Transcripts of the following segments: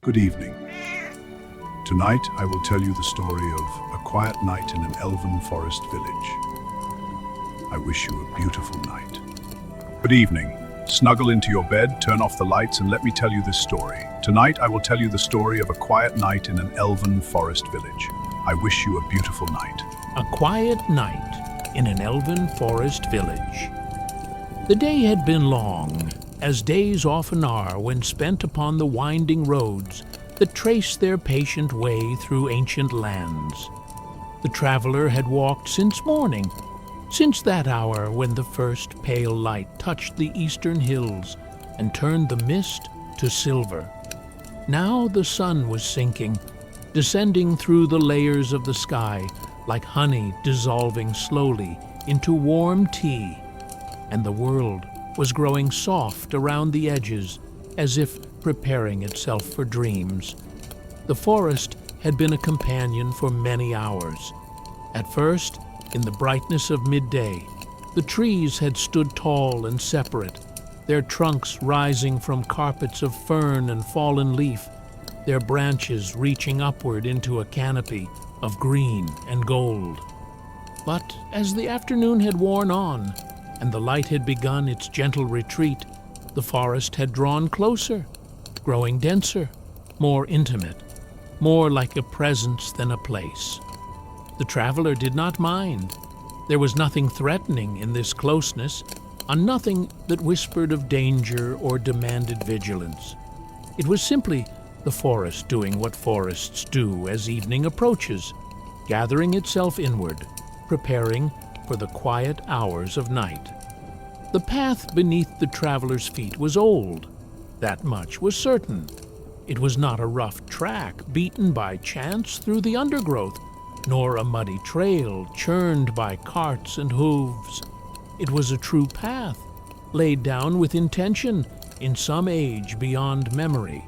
Good evening. Tonight I will tell you the story of a quiet night in an elven forest village. I wish you a beautiful night. Good evening. Snuggle into your bed, turn off the lights, and let me tell you this story. Tonight I will tell you the story of a quiet night in an elven forest village. I wish you a beautiful night. A quiet night in an elven forest village. The day had been long, as days often are when spent upon the winding roads that trace their patient way through ancient lands. The traveler had walked since morning, since that hour when the first pale light touched the eastern hills and turned the mist to silver. Now the sun was sinking, descending through the layers of the sky like honey dissolving slowly into warm tea, and the world was growing soft around the edges as if preparing itself for dreams. The forest had been a companion for many hours. At first, in the brightness of midday, the trees had stood tall and separate, their trunks rising from carpets of fern and fallen leaf, their branches reaching upward into a canopy of green and gold. But as the afternoon had worn on, and the light had begun its gentle retreat, the forest had drawn closer, growing denser, more intimate, more like a presence than a place. The traveler did not mind. There was nothing threatening in this closeness, and nothing that whispered of danger or demanded vigilance. It was simply the forest doing what forests do as evening approaches, gathering itself inward, preparing for the quiet hours of night. The path beneath the traveler's feet was old. That much was certain. It was not a rough track beaten by chance through the undergrowth, nor a muddy trail churned by carts and hooves. It was a true path, laid down with intention in some age beyond memory,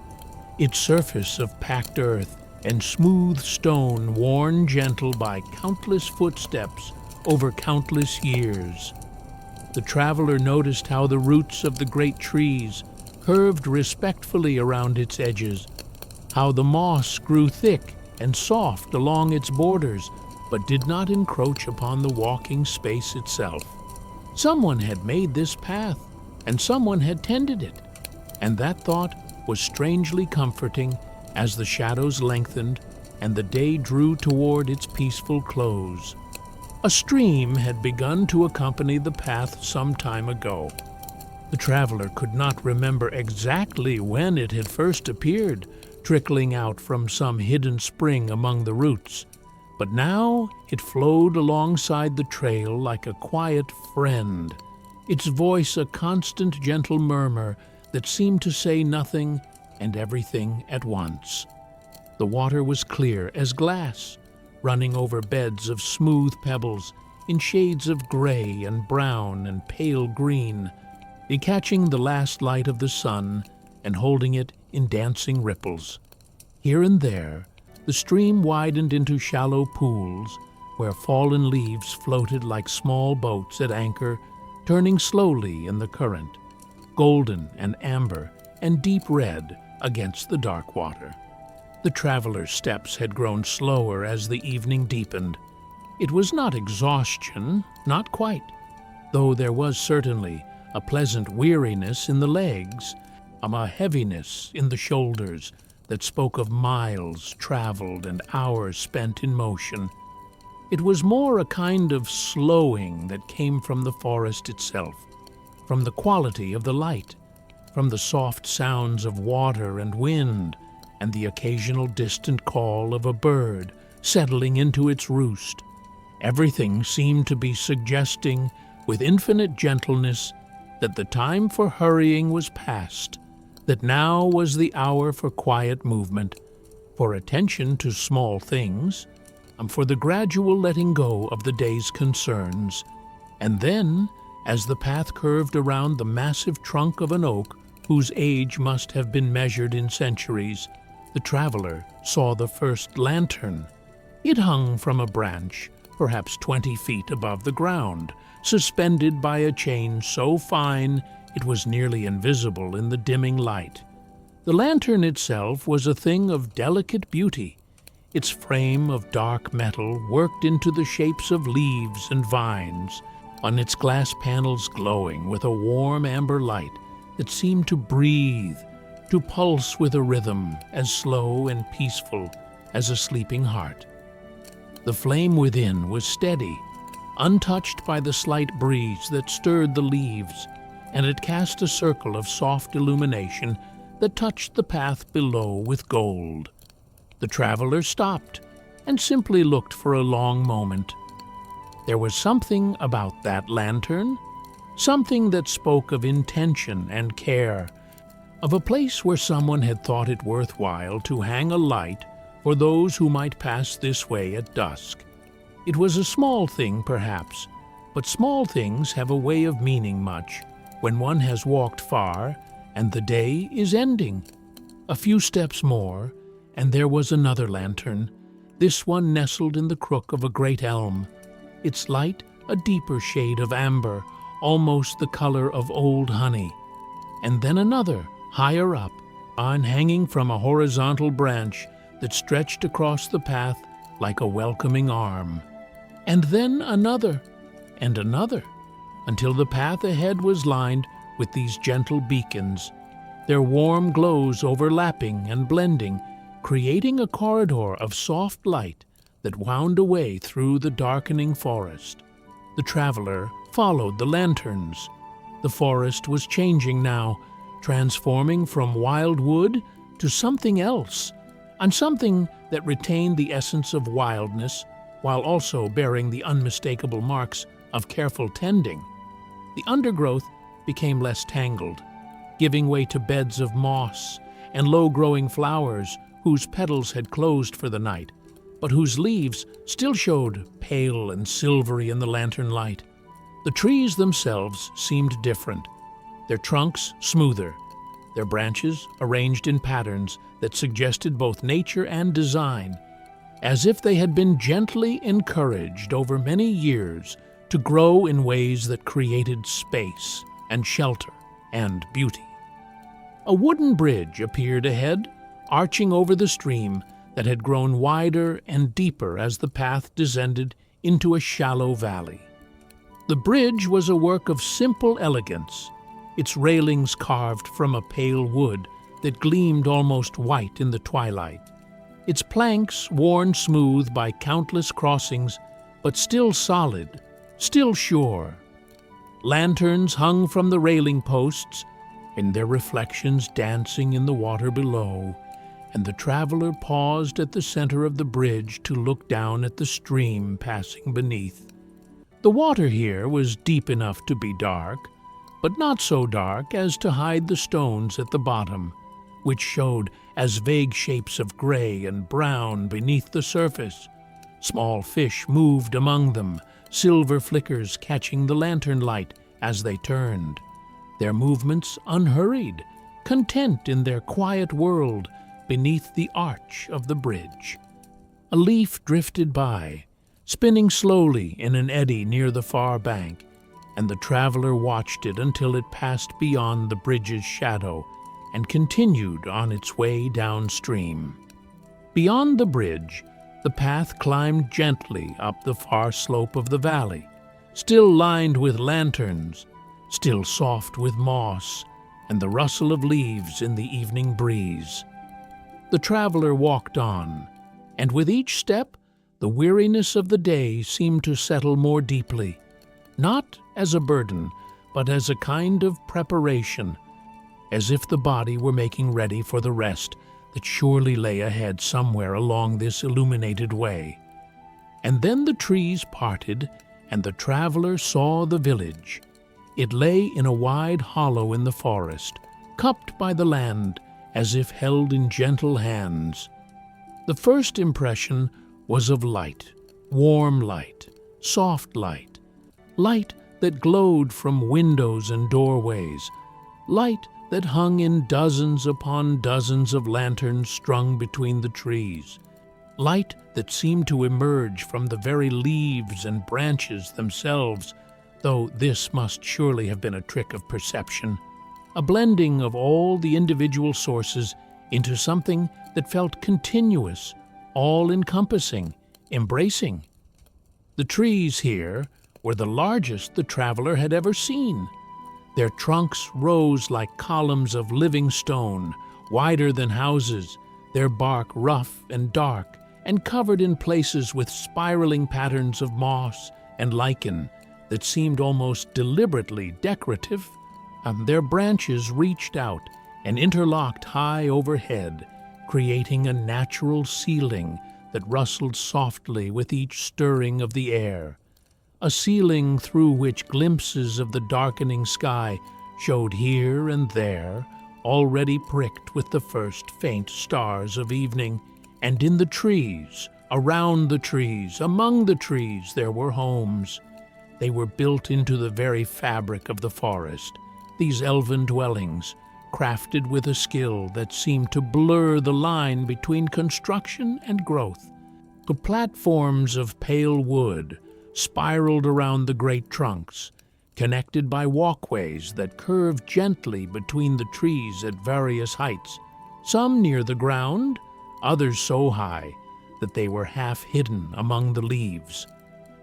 its surface of packed earth and smooth stone worn gentle by countless footsteps over countless years. The traveler noticed how the roots of the great trees curved respectfully around its edges, how the moss grew thick and soft along its borders, but did not encroach upon the walking space itself. Someone had made this path, and someone had tended it, and that thought was strangely comforting as the shadows lengthened and the day drew toward its peaceful close. A stream had begun to accompany the path some time ago. The traveler could not remember exactly when it had first appeared, trickling out from some hidden spring among the roots, but now it flowed alongside the trail like a quiet friend, its voice a constant gentle murmur that seemed to say nothing and everything at once. The water was clear as glass, running over beds of smooth pebbles in shades of gray and brown and pale green, catching the last light of the sun and holding it in dancing ripples. Here and there, the stream widened into shallow pools where fallen leaves floated like small boats at anchor, turning slowly in the current, golden and amber and deep red against the dark water. The traveler's steps had grown slower as the evening deepened. It was not exhaustion, not quite, though there was certainly a pleasant weariness in the legs, a heaviness in the shoulders that spoke of miles traveled and hours spent in motion. It was more a kind of slowing that came from the forest itself, from the quality of the light, from the soft sounds of water and wind, and the occasional distant call of a bird settling into its roost. Everything seemed to be suggesting, with infinite gentleness, that the time for hurrying was past, that now was the hour for quiet movement, for attention to small things, and for the gradual letting go of the day's concerns. And then, as the path curved around the massive trunk of an oak, whose age must have been measured in centuries, the traveler saw the first lantern. It hung from a branch, perhaps 20 feet above the ground, suspended by a chain so fine it was nearly invisible in the dimming light. The lantern itself was a thing of delicate beauty, its frame of dark metal worked into the shapes of leaves and vines, on its glass panels glowing with a warm amber light that seemed to breathe, to pulse with a rhythm as slow and peaceful as a sleeping heart. The flame within was steady, untouched by the slight breeze that stirred the leaves, and it cast a circle of soft illumination that touched the path below with gold. The traveler stopped and simply looked for a long moment. There was something about that lantern, something that spoke of intention and care, of a place where someone had thought it worthwhile to hang a light for those who might pass this way at dusk. It was a small thing, perhaps, but small things have a way of meaning much when one has walked far and the day is ending. A few steps more, and there was another lantern, this one nestled in the crook of a great elm, its light a deeper shade of amber, almost the color of old honey. And then another, higher up, hanging from a horizontal branch that stretched across the path like a welcoming arm. And then another, and another, until the path ahead was lined with these gentle beacons, their warm glows overlapping and blending, creating a corridor of soft light that wound away through the darkening forest. The traveler followed the lanterns. The forest was changing now, transforming from wild wood to something else, and something that retained the essence of wildness while also bearing the unmistakable marks of careful tending. The undergrowth became less tangled, giving way to beds of moss and low-growing flowers whose petals had closed for the night, but whose leaves still showed pale and silvery in the lantern light. The trees themselves seemed different, their trunks smoother, their branches arranged in patterns that suggested both nature and design, as if they had been gently encouraged over many years to grow in ways that created space and shelter and beauty. A wooden bridge appeared ahead, arching over the stream that had grown wider and deeper as the path descended into a shallow valley. The bridge was a work of simple elegance, its railings carved from a pale wood that gleamed almost white in the twilight, its planks worn smooth by countless crossings, but still solid, still sure. Lanterns hung from the railing posts, and their reflections dancing in the water below, and the traveler paused at the center of the bridge to look down at the stream passing beneath. The water here was deep enough to be dark, but not so dark as to hide the stones at the bottom, which showed as vague shapes of gray and brown beneath the surface. Small fish moved among them, silver flickers catching the lantern light as they turned, their movements unhurried, content in their quiet world beneath the arch of the bridge. A leaf drifted by, spinning slowly in an eddy near the far bank, and the traveler watched it until it passed beyond the bridge's shadow and continued on its way downstream. Beyond the bridge, the path climbed gently up the far slope of the valley, still lined with lanterns, still soft with moss and the rustle of leaves in the evening breeze. The traveler walked on, and with each step, the weariness of the day seemed to settle more deeply, not as a burden, but as a kind of preparation, as if the body were making ready for the rest that surely lay ahead somewhere along this illuminated way. And then the trees parted, and the traveler saw the village. It lay in a wide hollow in the forest, cupped by the land as if held in gentle hands. The first impression was of light, warm light, soft light, light that glowed from windows and doorways, light that hung in dozens upon dozens of lanterns strung between the trees, light that seemed to emerge from the very leaves and branches themselves, though this must surely have been a trick of perception. a blending of all the individual sources into something that felt continuous, all-encompassing, embracing. The trees here were the largest the traveler had ever seen. Their trunks rose like columns of living stone, wider than houses, their bark rough and dark, and covered in places with spiraling patterns of moss and lichen that seemed almost deliberately decorative. Their branches reached out and interlocked high overhead, creating a natural ceiling that rustled softly with each stirring of the air, a ceiling through which glimpses of the darkening sky showed here and there, already pricked with the first faint stars of evening. And in the trees, around the trees, among the trees, there were homes. They were built into the very fabric of the forest, these elven dwellings, crafted with a skill that seemed to blur the line between construction and growth. The platforms of pale wood spiraled around the great trunks, connected by walkways that curved gently between the trees at various heights, some near the ground, others so high that they were half hidden among the leaves.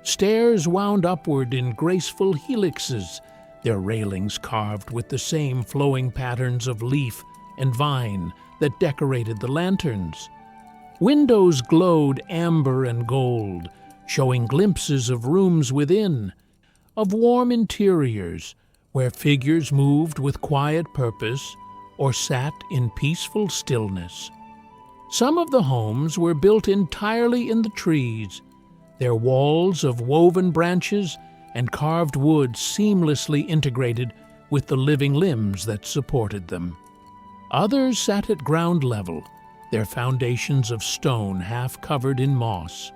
Stairs wound upward in graceful helixes, their railings carved with the same flowing patterns of leaf and vine that decorated the lanterns. Windows glowed amber and gold, showing glimpses of rooms within, of warm interiors where figures moved with quiet purpose or sat in peaceful stillness. Some of the homes were built entirely in the trees, their walls of woven branches and carved wood seamlessly integrated with the living limbs that supported them. Others sat at ground level, their foundations of stone half covered in moss,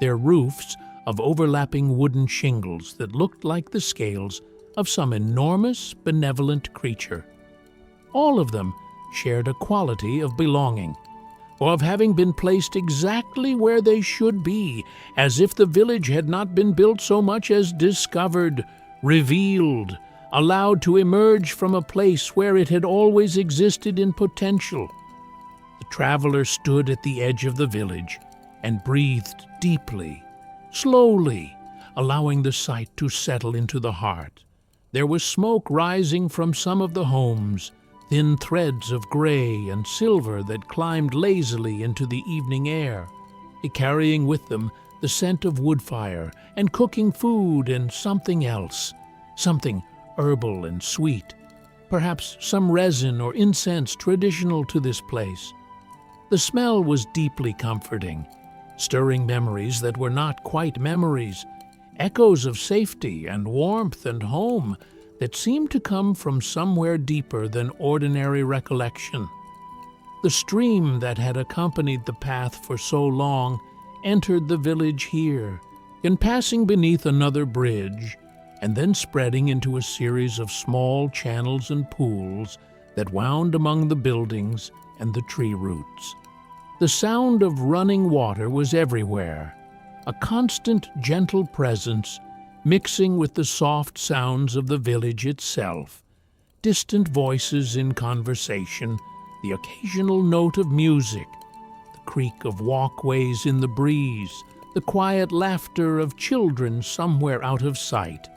their roofs of overlapping wooden shingles that looked like the scales of some enormous, benevolent creature. All of them shared a quality of belonging, or of having been placed exactly where they should be, as if the village had not been built so much as discovered, revealed, allowed to emerge from a place where it had always existed in potential. The traveler stood at the edge of the village and breathed deeply, slowly, allowing the sight to settle into the heart. There was smoke rising from some of the homes, thin threads of gray and silver that climbed lazily into the evening air, carrying with them the scent of wood fire and cooking food and something else, something herbal and sweet, perhaps some resin or incense traditional to this place. The smell was deeply comforting, stirring memories that were not quite memories, echoes of safety and warmth and home that seemed to come from somewhere deeper than ordinary recollection. The stream that had accompanied the path for so long entered the village here, in passing beneath another bridge, and then spreading into a series of small channels and pools that wound among the buildings and the tree roots. The sound of running water was everywhere, a constant, gentle presence mixing with the soft sounds of the village itself, distant voices in conversation, the occasional note of music, the creak of walkways in the breeze, the quiet laughter of children somewhere out of sight.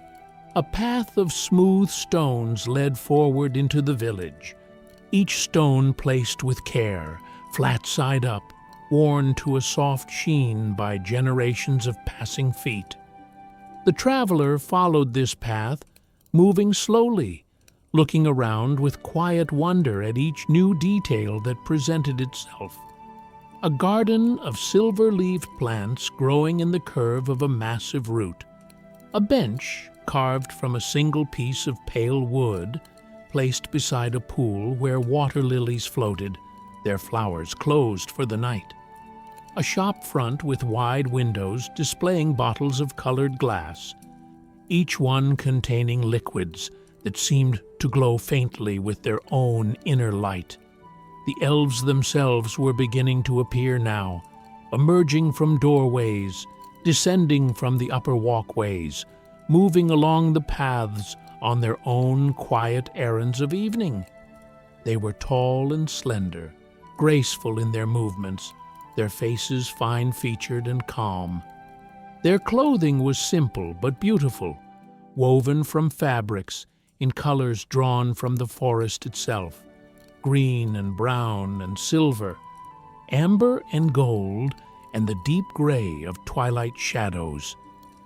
A path of smooth stones led forward into the village, each stone placed with care, flat side up, worn to a soft sheen by generations of passing feet. The traveler followed this path, moving slowly, looking around with quiet wonder at each new detail that presented itself. A garden of silver-leaved plants growing in the curve of a massive root. A bench carved from a single piece of pale wood, placed beside a pool where water lilies floated, their flowers closed for the night. A shop front with wide windows displaying bottles of colored glass, each one containing liquids that seemed to glow faintly with their own inner light. The elves themselves were beginning to appear now, emerging from doorways, descending from the upper walkways, moving along the paths on their own quiet errands of evening. They were tall and slender, graceful in their movements, their faces fine-featured and calm. Their clothing was simple but beautiful, woven from fabrics in colors drawn from the forest itself, green and brown and silver, amber and gold, and the deep gray of twilight shadows.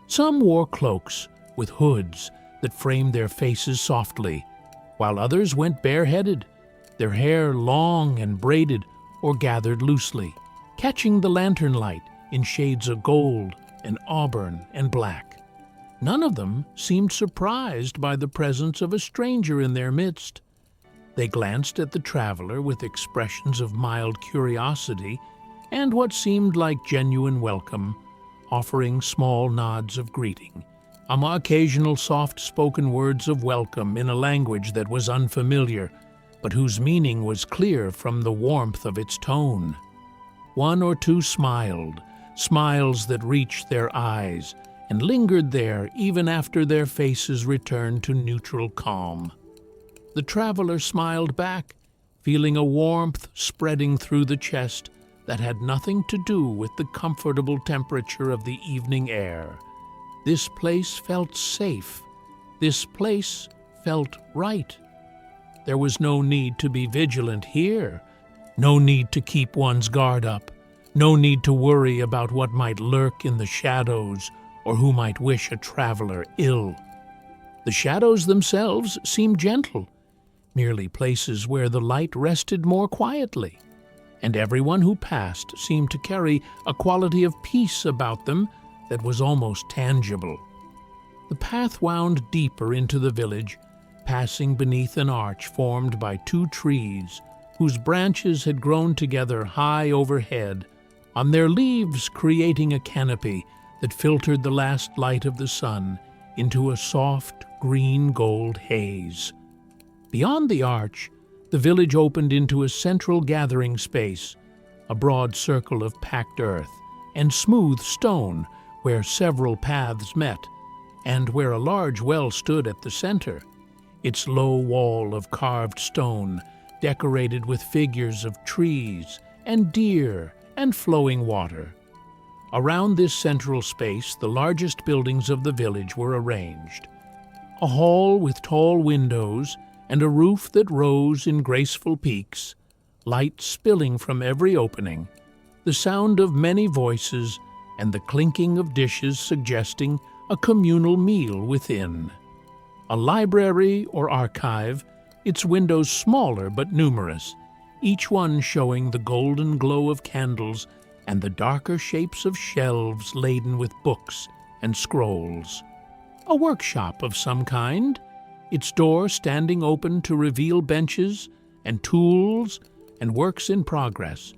Some wore cloaks with hoods that framed their faces softly, while others went bareheaded, their hair long and braided or gathered loosely, catching the lantern light in shades of gold and auburn and black. None of them seemed surprised by the presence of a stranger in their midst. They glanced at the traveler with expressions of mild curiosity and what seemed like genuine welcome, offering small nods of greeting, occasional soft-spoken words of welcome in a language that was unfamiliar, but whose meaning was clear from the warmth of its tone. One or two smiled, smiles that reached their eyes and lingered there even after their faces returned to neutral calm. The traveler smiled back, feeling a warmth spreading through the chest that had nothing to do with the comfortable temperature of the evening air. This place felt safe. This place felt right. There was no need to be vigilant here, no need to keep one's guard up, no need to worry about what might lurk in the shadows or who might wish a traveler ill. The shadows themselves seemed gentle, merely places where the light rested more quietly, and everyone who passed seemed to carry a quality of peace about them that was almost tangible. The path wound deeper into the village, passing beneath an arch formed by two trees whose branches had grown together high overhead, on their leaves creating a canopy that filtered the last light of the sun into a soft green-gold haze. Beyond the arch, the village opened into a central gathering space, a broad circle of packed earth and smooth stone where several paths met, and where a large well stood at the center, its low wall of carved stone decorated with figures of trees and deer and flowing water. Around this central space, the largest buildings of the village were arranged. A hall with tall windows and a roof that rose in graceful peaks, light spilling from every opening, the sound of many voices and the clinking of dishes suggesting a communal meal within. A library or archive, its windows smaller but numerous, each one showing the golden glow of candles and the darker shapes of shelves laden with books and scrolls. A workshop of some kind, its door standing open to reveal benches and tools and works in progress,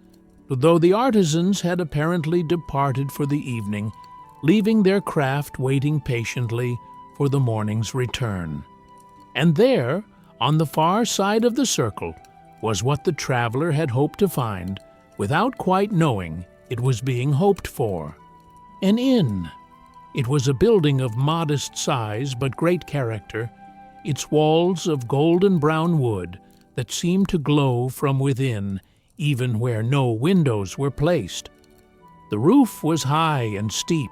though the artisans had apparently departed for the evening, leaving their craft waiting patiently for the morning's return. And there, on the far side of the circle, was what the traveler had hoped to find, without quite knowing it was being hoped for. An inn. It was a building of modest size but great character, its walls of golden brown wood that seemed to glow from within, even where no windows were placed. The roof was high and steep,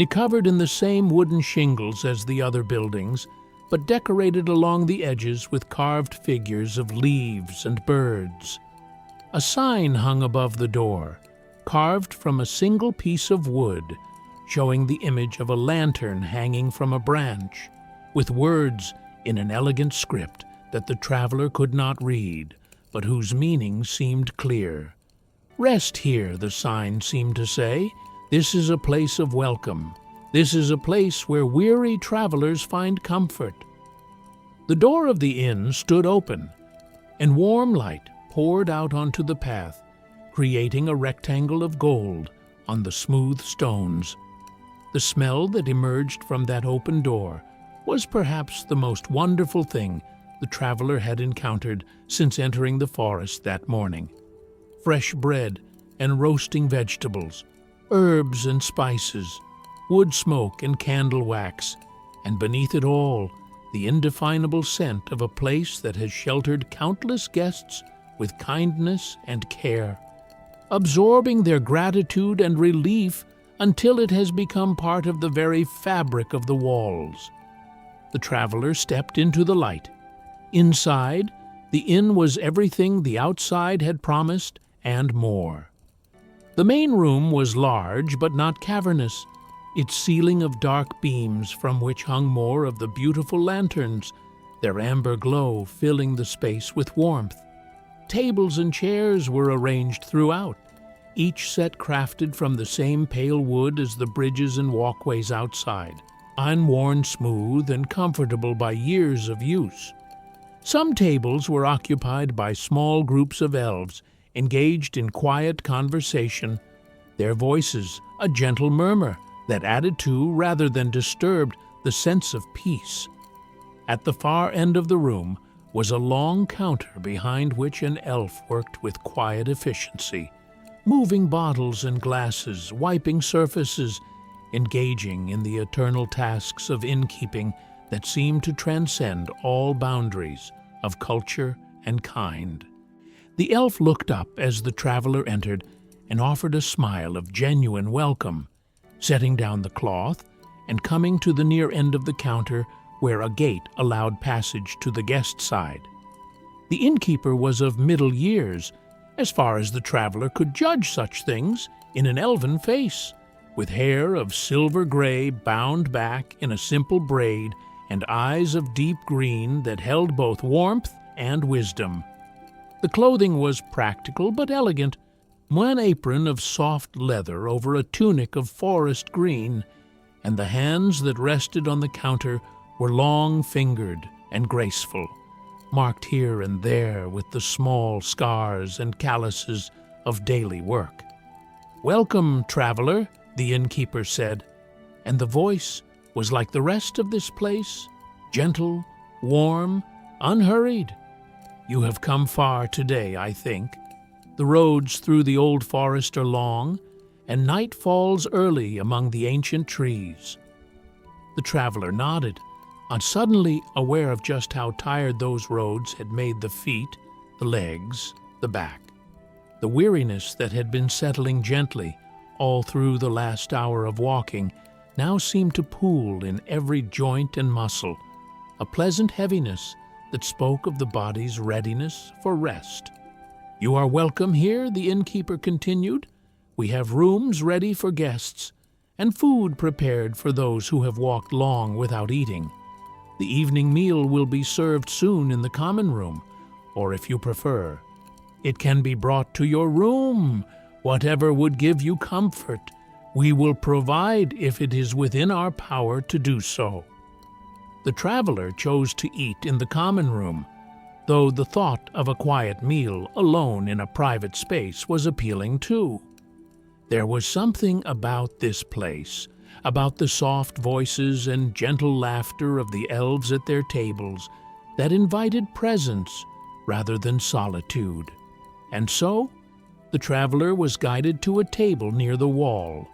covered in the same wooden shingles as the other buildings, but decorated along the edges with carved figures of leaves and birds. A sign hung above the door, carved from a single piece of wood, showing the image of a lantern hanging from a branch, with words in an elegant script that the traveler could not read, but whose meaning seemed clear. "Rest here," the sign seemed to say. "This is a place of welcome. This is a place where weary travelers find comfort." The door of the inn stood open, and warm light poured out onto the path, creating a rectangle of gold on the smooth stones. The smell that emerged from that open door was perhaps the most wonderful thing the traveler had encountered since entering the forest that morning. Fresh bread and roasting vegetables, herbs and spices, wood smoke and candle wax, and beneath it all, the indefinable scent of a place that has sheltered countless guests with kindness and care, absorbing their gratitude and relief until it has become part of the very fabric of the walls. The traveler stepped into the light. Inside, the inn was everything the outside had promised and more. The main room was large but not cavernous, its ceiling of dark beams from which hung more of the beautiful lanterns, their amber glow filling the space with warmth. Tables and chairs were arranged throughout, each set crafted from the same pale wood as the bridges and walkways outside, unworn smooth and comfortable by years of use. Some tables were occupied by small groups of elves, engaged in quiet conversation, their voices a gentle murmur that added to, rather than disturbed, the sense of peace. At the far end of the room was a long counter behind which an elf worked with quiet efficiency, moving bottles and glasses, wiping surfaces, engaging in the eternal tasks of innkeeping that seemed to transcend all boundaries of culture and kind. The elf looked up as the traveler entered and offered a smile of genuine welcome, setting down the cloth and coming to the near end of the counter where a gate allowed passage to the guest side. The innkeeper was of middle years, as far as the traveler could judge such things, in an elven face, with hair of silver gray bound back in a simple braid and eyes of deep green that held both warmth and wisdom. The clothing was practical but elegant, one apron of soft leather over a tunic of forest green, and the hands that rested on the counter were long-fingered and graceful, marked here and there with the small scars and calluses of daily work. "Welcome, traveler," the innkeeper said, and the voice was like the rest of this place, gentle, warm, unhurried. "You have come far today, I think. The roads through the old forest are long, and night falls early among the ancient trees." The traveler nodded, suddenly aware of just how tired those roads had made the feet, the legs, the back. The weariness that had been settling gently all through the last hour of walking now seemed to pool in every joint and muscle, a pleasant heaviness that spoke of the body's readiness for rest. "You are welcome here," the innkeeper continued. "We have rooms ready for guests, and food prepared for those who have walked long without eating. The evening meal will be served soon in the common room, or if you prefer, it can be brought to your room. Whatever would give you comfort, we will provide if it is within our power to do so." The traveler chose to eat in the common room, though the thought of a quiet meal alone in a private space was appealing too. There was something about this place, about the soft voices and gentle laughter of the elves at their tables, that invited presence rather than solitude. And so, the traveler was guided to a table near the wall.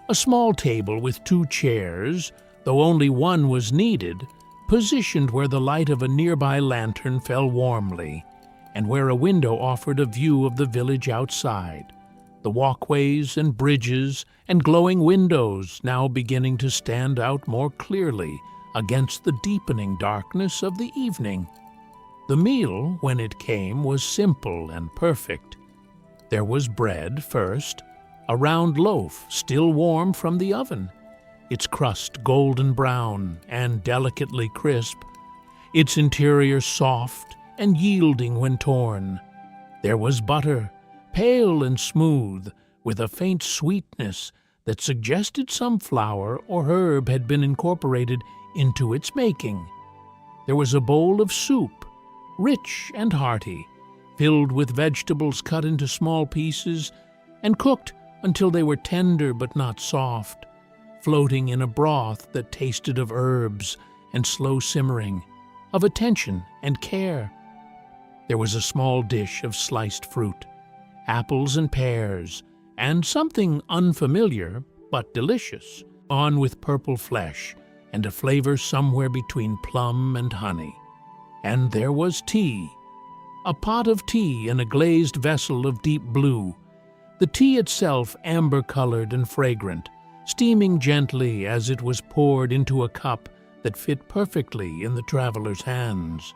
A small table with 2 chairs, though only one was needed, positioned where the light of a nearby lantern fell warmly, and where a window offered a view of the village outside, the walkways and bridges and glowing windows now beginning to stand out more clearly against the deepening darkness of the evening. The meal, when it came, was simple and perfect. There was bread first, a round loaf still warm from the oven, its crust golden brown and delicately crisp, its interior soft and yielding when torn. There was butter, pale and smooth, with a faint sweetness that suggested some flour or herb had been incorporated into its making. There was a bowl of soup, rich and hearty, filled with vegetables cut into small pieces and cooked until they were tender but not soft, floating in a broth that tasted of herbs and slow simmering, of attention and care. There was a small dish of sliced fruit, apples and pears, and something unfamiliar but delicious, on with purple flesh and a flavor somewhere between plum and honey. And there was tea, a pot of tea in a glazed vessel of deep blue, the tea itself amber-colored and fragrant, steaming gently as it was poured into a cup that fit perfectly in the traveler's hands.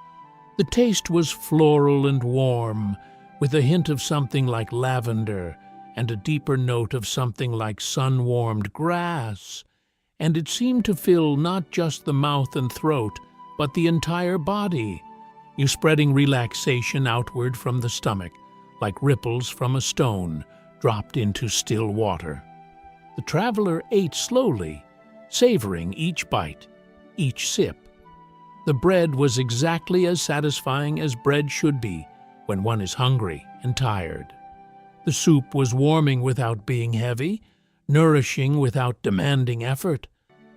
The taste was floral and warm, with a hint of something like lavender and a deeper note of something like sun-warmed grass, and it seemed to fill not just the mouth and throat, but the entire body, you spreading relaxation outward from the stomach, like ripples from a stone dropped into still water. The traveler ate slowly, savoring each bite, each sip. The bread was exactly as satisfying as bread should be when one is hungry and tired. The soup was warming without being heavy, nourishing without demanding effort.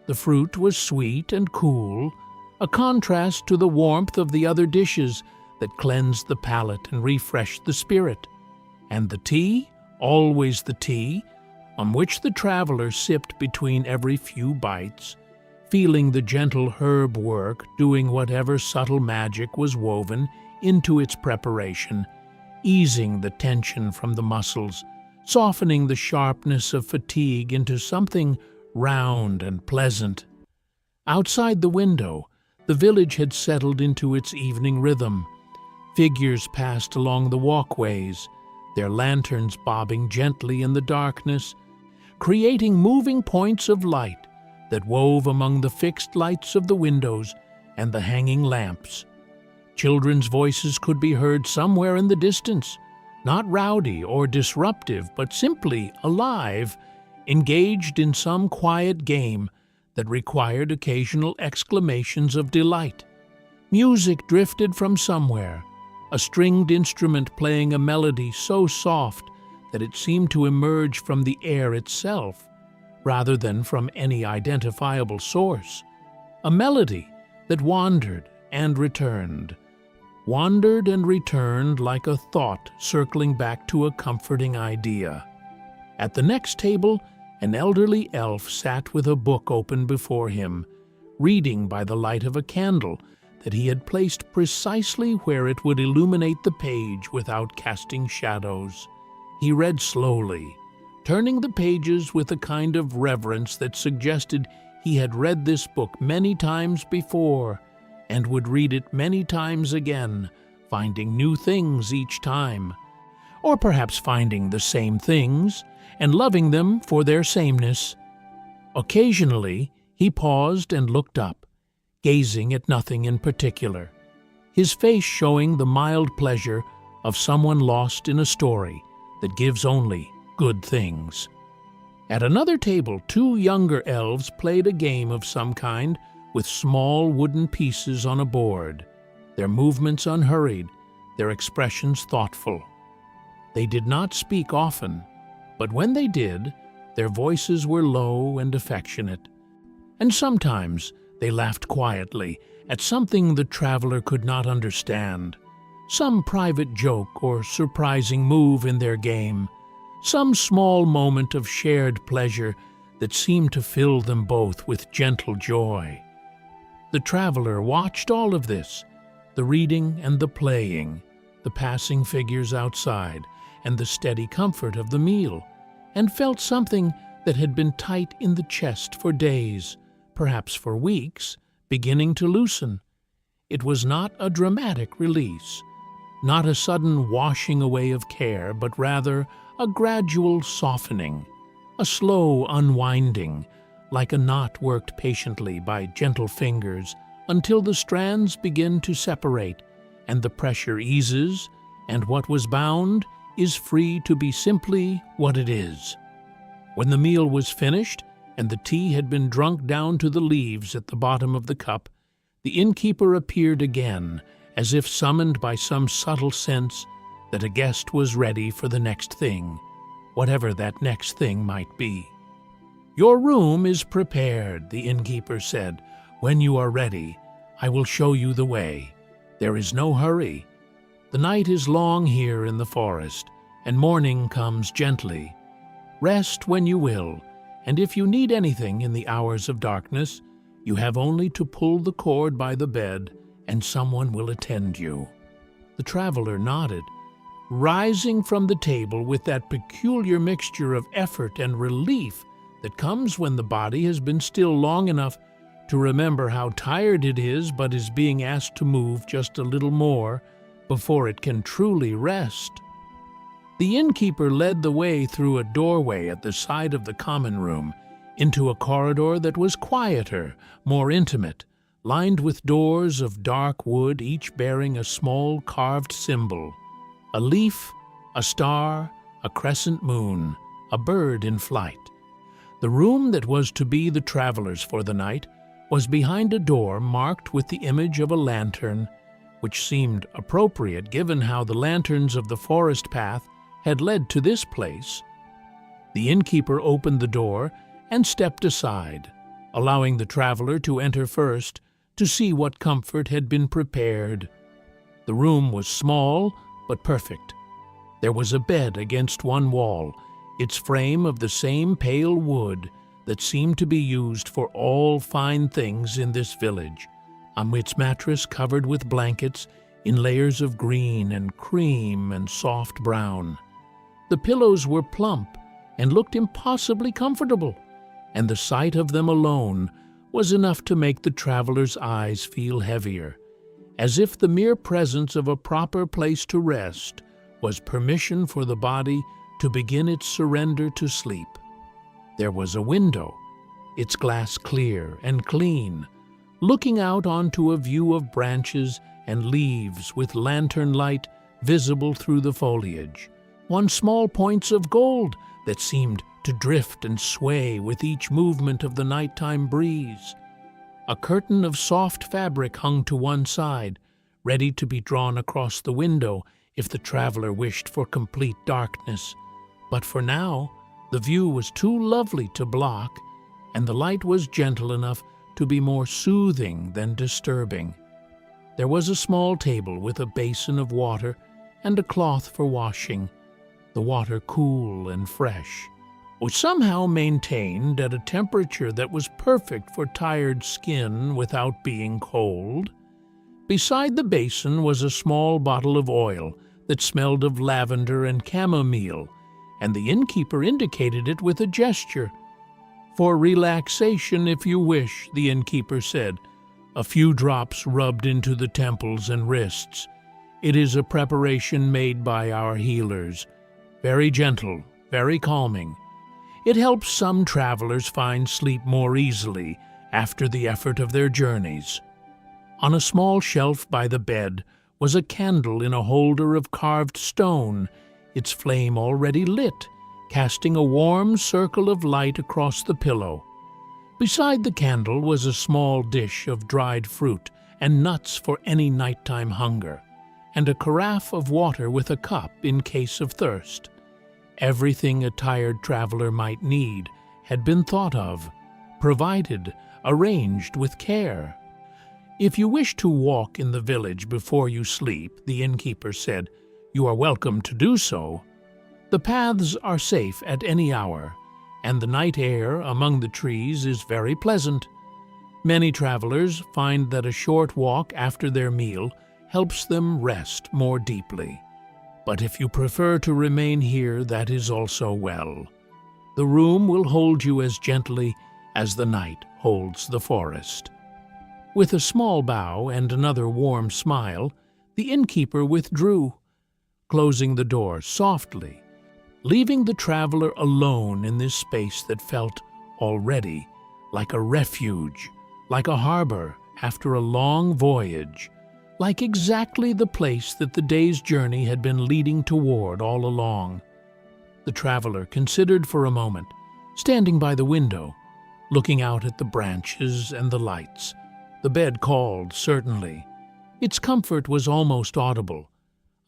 The fruit was sweet and cool, a contrast to the warmth of the other dishes that cleansed the palate and refreshed the spirit. And the tea, always the tea, on which the traveler sipped between every few bites, feeling the gentle herb work doing whatever subtle magic was woven into its preparation, easing the tension from the muscles, softening the sharpness of fatigue into something round and pleasant. Outside the window, the village had settled into its evening rhythm. Figures passed along the walkways, their lanterns bobbing gently in the darkness, creating moving points of light that wove among the fixed lights of the windows and the hanging lamps. Children's voices could be heard somewhere in the distance, not rowdy or disruptive, but simply alive, engaged in some quiet game that required occasional exclamations of delight. Music drifted from somewhere, a stringed instrument playing a melody so soft that it seemed to emerge from the air itself, rather than from any identifiable source. A melody that wandered and returned like a thought circling back to a comforting idea. At the next table, an elderly elf sat with a book open before him, reading by the light of a candle that he had placed precisely where it would illuminate the page without casting shadows. He read slowly, turning the pages with a kind of reverence that suggested he had read this book many times before and would read it many times again, finding new things each time, or perhaps finding the same things and loving them for their sameness. Occasionally, he paused and looked up, gazing at nothing in particular, his face showing the mild pleasure of someone lost in a story that gives only good things. At another table, two younger elves played a game of some kind with small wooden pieces on a board, their movements unhurried, their expressions thoughtful. They did not speak often, but when they did, their voices were low and affectionate, and sometimes they laughed quietly at something the traveler could not understand, some private joke or surprising move in their game, some small moment of shared pleasure that seemed to fill them both with gentle joy. The traveler watched all of this, the reading and the playing, the passing figures outside, and the steady comfort of the meal, and felt something that had been tight in the chest for days, perhaps for weeks, beginning to loosen. It was not a dramatic release, not a sudden washing away of care, but rather a gradual softening, a slow unwinding, like a knot worked patiently by gentle fingers until the strands begin to separate and the pressure eases, and what was bound is free to be simply what it is. When the meal was finished and the tea had been drunk down to the leaves at the bottom of the cup, the innkeeper appeared again, as if summoned by some subtle sense that a guest was ready for the next thing, whatever that next thing might be. "Your room is prepared," the innkeeper said. "When you are ready, I will show you the way. There is no hurry. The night is long here in the forest, and morning comes gently. Rest when you will, and if you need anything in the hours of darkness, You have only to pull the cord by the bed, and someone will attend you." The traveler nodded, rising from the table with that peculiar mixture of effort and relief that comes when the body has been still long enough to remember how tired it is but is being asked to move just a little more before it can truly rest. The innkeeper led the way through a doorway at the side of the common room into a corridor that was quieter, more intimate, lined with doors of dark wood, each bearing a small carved symbol: a leaf, a star, a crescent moon, a bird in flight. The room that was to be the traveler's for the night was behind a door marked with the image of a lantern, which seemed appropriate given how the lanterns of the forest path had led to this place. The innkeeper opened the door and stepped aside, allowing the traveler to enter first to see what comfort had been prepared. The room was small but perfect. There was a bed against one wall, its frame of the same pale wood that seemed to be used for all fine things in this village, on its mattress covered with blankets in layers of green and cream and soft brown. The pillows were plump and looked impossibly comfortable, and the sight of them alone was enough to make the traveler's eyes feel heavier, as if the mere presence of a proper place to rest was permission for the body to begin its surrender to sleep. There was a window, its glass clear and clean, looking out onto a view of branches and leaves with lantern light visible through the foliage, on small points of gold that seemed to drift and sway with each movement of the nighttime breeze. A curtain of soft fabric hung to one side, ready to be drawn across the window if the traveler wished for complete darkness. But for now, the view was too lovely to block, and the light was gentle enough to be more soothing than disturbing. There was a small table with a basin of water and a cloth for washing, the water cool and fresh, was somehow maintained at a temperature that was perfect for tired skin without being cold. Beside the basin was a small bottle of oil that smelled of lavender and chamomile, and the innkeeper indicated it with a gesture. "For relaxation, if you wish," the innkeeper said. "A few drops rubbed into the temples and wrists. It is a preparation made by our healers. Very gentle, very calming. It helps some travelers find sleep more easily after the effort of their journeys." On a small shelf by the bed was a candle in a holder of carved stone, its flame already lit, casting a warm circle of light across the pillow. Beside the candle was a small dish of dried fruit and nuts for any nighttime hunger, and a carafe of water with a cup in case of thirst. Everything a tired traveler might need had been thought of, provided, arranged with care. "If you wish to walk in the village before you sleep," the innkeeper said, "you are welcome to do so. The paths are safe at any hour, and the night air among the trees is very pleasant. Many travelers find that a short walk after their meal helps them rest more deeply. But if you prefer to remain here, that is also well. The room will hold you as gently as the night holds the forest." With a small bow and another warm smile, the innkeeper withdrew, closing the door softly, leaving the traveler alone in this space that felt already like a refuge, like a harbor after a long voyage, like exactly the place that the day's journey had been leading toward all along. The traveler considered for a moment, standing by the window, looking out at the branches and the lights. The bed called, certainly. Its comfort was almost audible,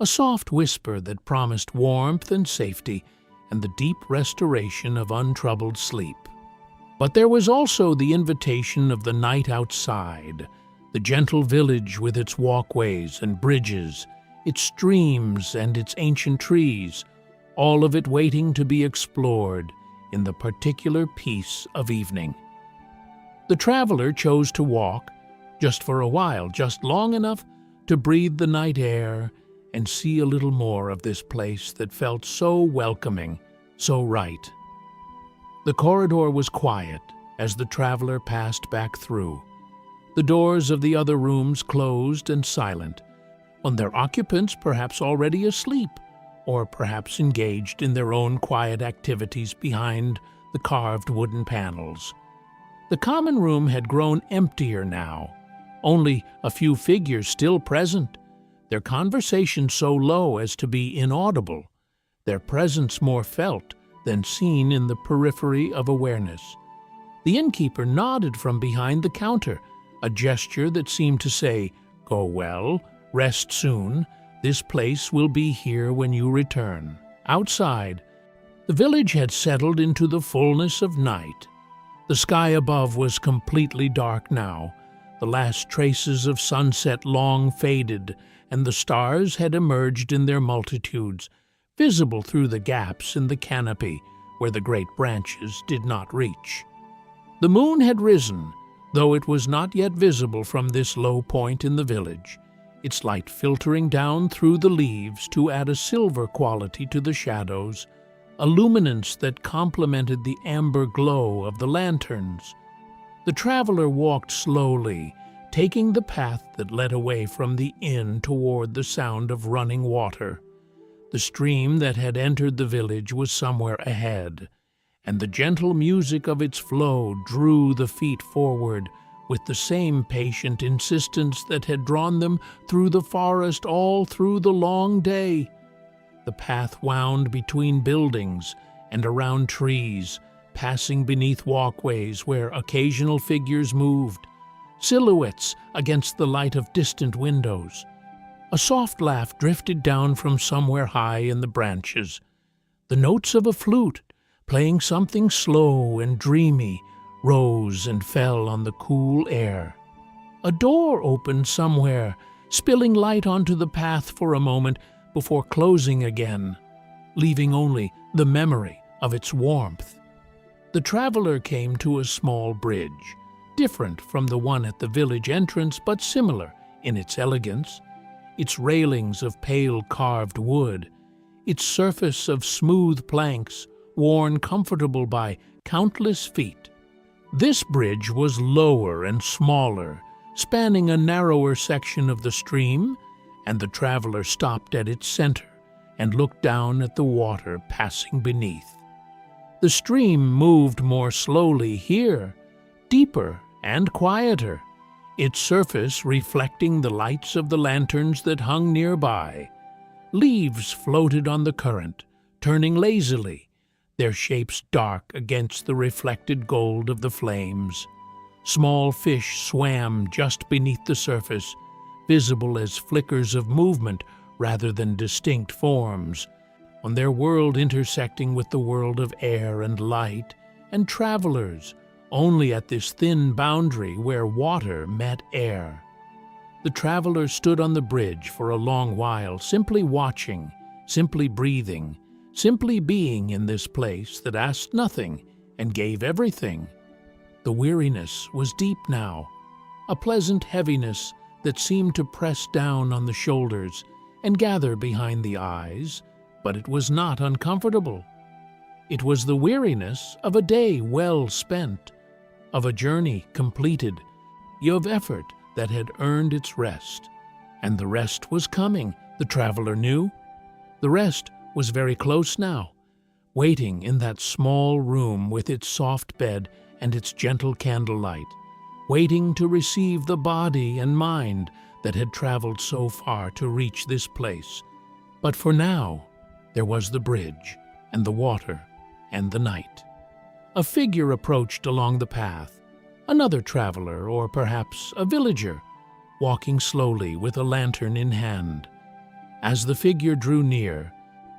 a soft whisper that promised warmth and safety and the deep restoration of untroubled sleep. But there was also the invitation of the night outside, the gentle village with its walkways and bridges, its streams and its ancient trees, all of it waiting to be explored in the particular peace of evening. The traveler chose to walk, just for a while, just long enough to breathe the night air and see a little more of this place that felt so welcoming, so right. The corridor was quiet as the traveler passed back through. The doors of the other rooms closed and silent, on their occupants perhaps already asleep, or perhaps engaged in their own quiet activities behind the carved wooden panels. The common room had grown emptier now, only a few figures still present, their conversation so low as to be inaudible, their presence more felt than seen in the periphery of awareness. The innkeeper nodded from behind the counter, a gesture that seemed to say, "Go well, rest soon, this place will be here when you return." Outside, the village had settled into the fullness of night. The sky above was completely dark now. The last traces of sunset long faded, and the stars had emerged in their multitudes, visible through the gaps in the canopy where the great branches did not reach. The moon had risen, though it was not yet visible from this low point in the village, its light filtering down through the leaves to add a silver quality to the shadows, a luminance that complemented the amber glow of the lanterns. The traveler walked slowly, taking the path that led away from the inn toward the sound of running water. The stream that had entered the village was somewhere ahead, and the gentle music of its flow drew the feet forward with the same patient insistence that had drawn them through the forest all through the long day. The path wound between buildings and around trees, passing beneath walkways where occasional figures moved, silhouettes against the light of distant windows. A soft laugh drifted down from somewhere high in the branches. The notes of a flute, playing something slow and dreamy, rose and fell on the cool air. A door opened somewhere, spilling light onto the path for a moment before closing again, leaving only the memory of its warmth. The traveler came to a small bridge, different from the one at the village entrance but similar in its elegance, its railings of pale carved wood, its surface of smooth planks worn comfortable by countless feet. This bridge was lower and smaller, spanning a narrower section of the stream, and the traveler stopped at its center and looked down at the water passing beneath. The stream moved more slowly here, deeper and quieter, its surface reflecting the lights of the lanterns that hung nearby. Leaves floated on the current, turning lazily, their shapes dark against the reflected gold of the flames. Small fish swam just beneath the surface, visible as flickers of movement rather than distinct forms, on their world intersecting with the world of air and light, and travelers, only at this thin boundary where water met air. The traveler stood on the bridge for a long while, simply watching, simply breathing, simply being in this place that asked nothing and gave everything. The weariness was deep now, a pleasant heaviness that seemed to press down on the shoulders and gather behind the eyes, but it was not uncomfortable. It was the weariness of a day well spent, of a journey completed, of effort that had earned its rest. And the rest was coming, the traveler knew. The rest was very close now, waiting in that small room with its soft bed and its gentle candlelight, waiting to receive the body and mind that had traveled so far to reach this place. But for now, there was the bridge, and the water, and the night. A figure approached along the path, another traveler, or perhaps a villager, walking slowly with a lantern in hand. As the figure drew near,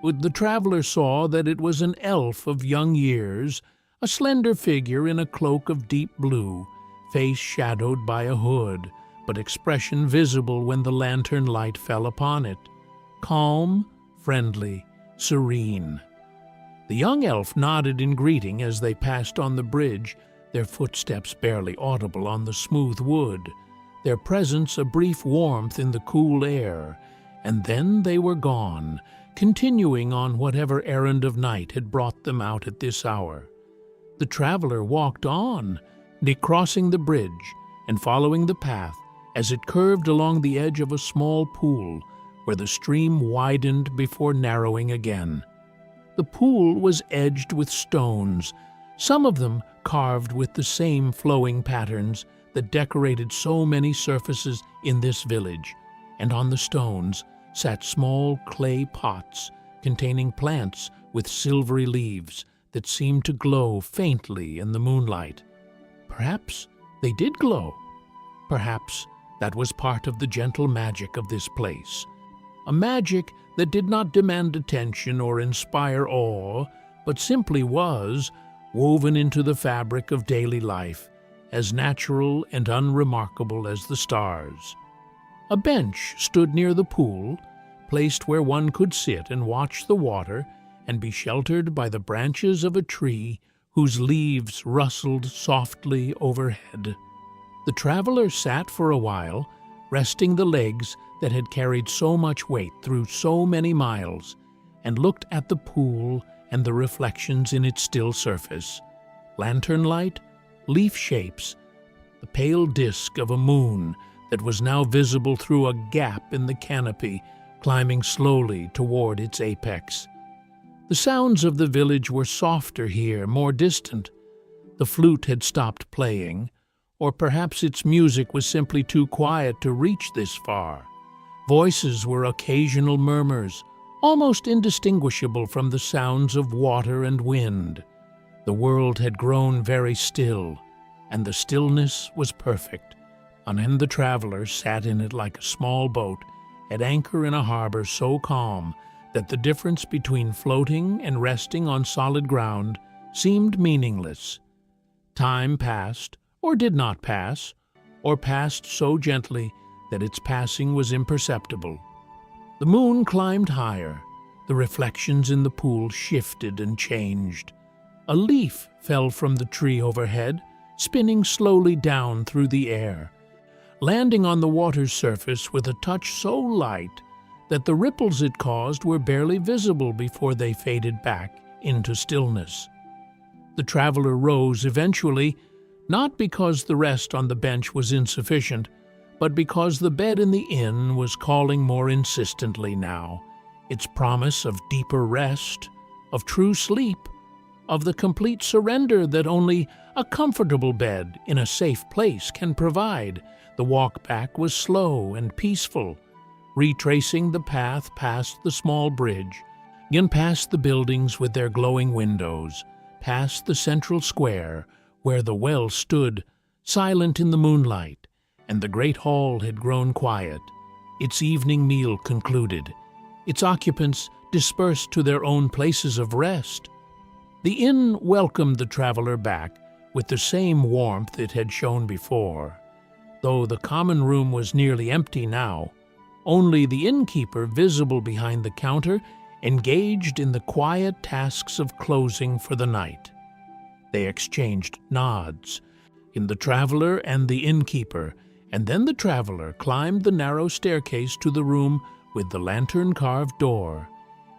the traveler saw that it was an elf of young years, a slender figure in a cloak of deep blue, face shadowed by a hood, but expression visible when the lantern light fell upon it. Calm, friendly, serene. The young elf nodded in greeting as they passed on the bridge their footsteps barely audible on the smooth wood, their presence a brief warmth in the cool air, and then they were gone, continuing on whatever errand of night had brought them out at this hour. The traveler walked on, crossing the bridge and following the path as it curved along the edge of a small pool where the stream widened before narrowing again. The pool was edged with stones, some of them carved with the same flowing patterns that decorated so many surfaces in this village, and on the stones sat small clay pots containing plants with silvery leaves that seemed to glow faintly in the moonlight. Perhaps they did glow. Perhaps that was part of the gentle magic of this place, a magic that did not demand attention or inspire awe, but simply was, woven into the fabric of daily life, as natural and unremarkable as the stars. A bench stood near the pool, placed where one could sit and watch the water and be sheltered by the branches of a tree whose leaves rustled softly overhead. The traveler sat for a while, resting the legs that had carried so much weight through so many miles, and looked at the pool and the reflections in its still surface. Lantern light, leaf shapes, the pale disk of a moon that was now visible through a gap in the canopy, climbing slowly toward its apex. The sounds of the village were softer here, more distant. The flute had stopped playing, or perhaps its music was simply too quiet to reach this far. Voices were occasional murmurs, almost indistinguishable from the sounds of water and wind. The world had grown very still, and the stillness was perfect. And the traveler sat in it like a small boat, at anchor in a harbor so calm that the difference between floating and resting on solid ground seemed meaningless. Time passed, or did not pass, or passed so gently that its passing was imperceptible. The moon climbed higher. The reflections in the pool shifted and changed. A leaf fell from the tree overhead, spinning slowly down through the air, landing on the water's surface with a touch so light that the ripples it caused were barely visible before they faded back into stillness. The traveler rose eventually, not because the rest on the bench was insufficient, but because the bed in the inn was calling more insistently now, its promise of deeper rest, of true sleep, of the complete surrender that only a comfortable bed in a safe place can provide. The walk back was slow and peaceful, retracing the path past the small bridge, and past the buildings with their glowing windows, past the central square where the well stood, silent in the moonlight, and the great hall had grown quiet, its evening meal concluded, its occupants dispersed to their own places of rest. The inn welcomed the traveler back with the same warmth it had shown before, though the common room was nearly empty now, only the innkeeper visible behind the counter, engaged in the quiet tasks of closing for the night. They exchanged nods in the traveler and the innkeeper, and then the traveler climbed the narrow staircase to the room with the lantern-carved door,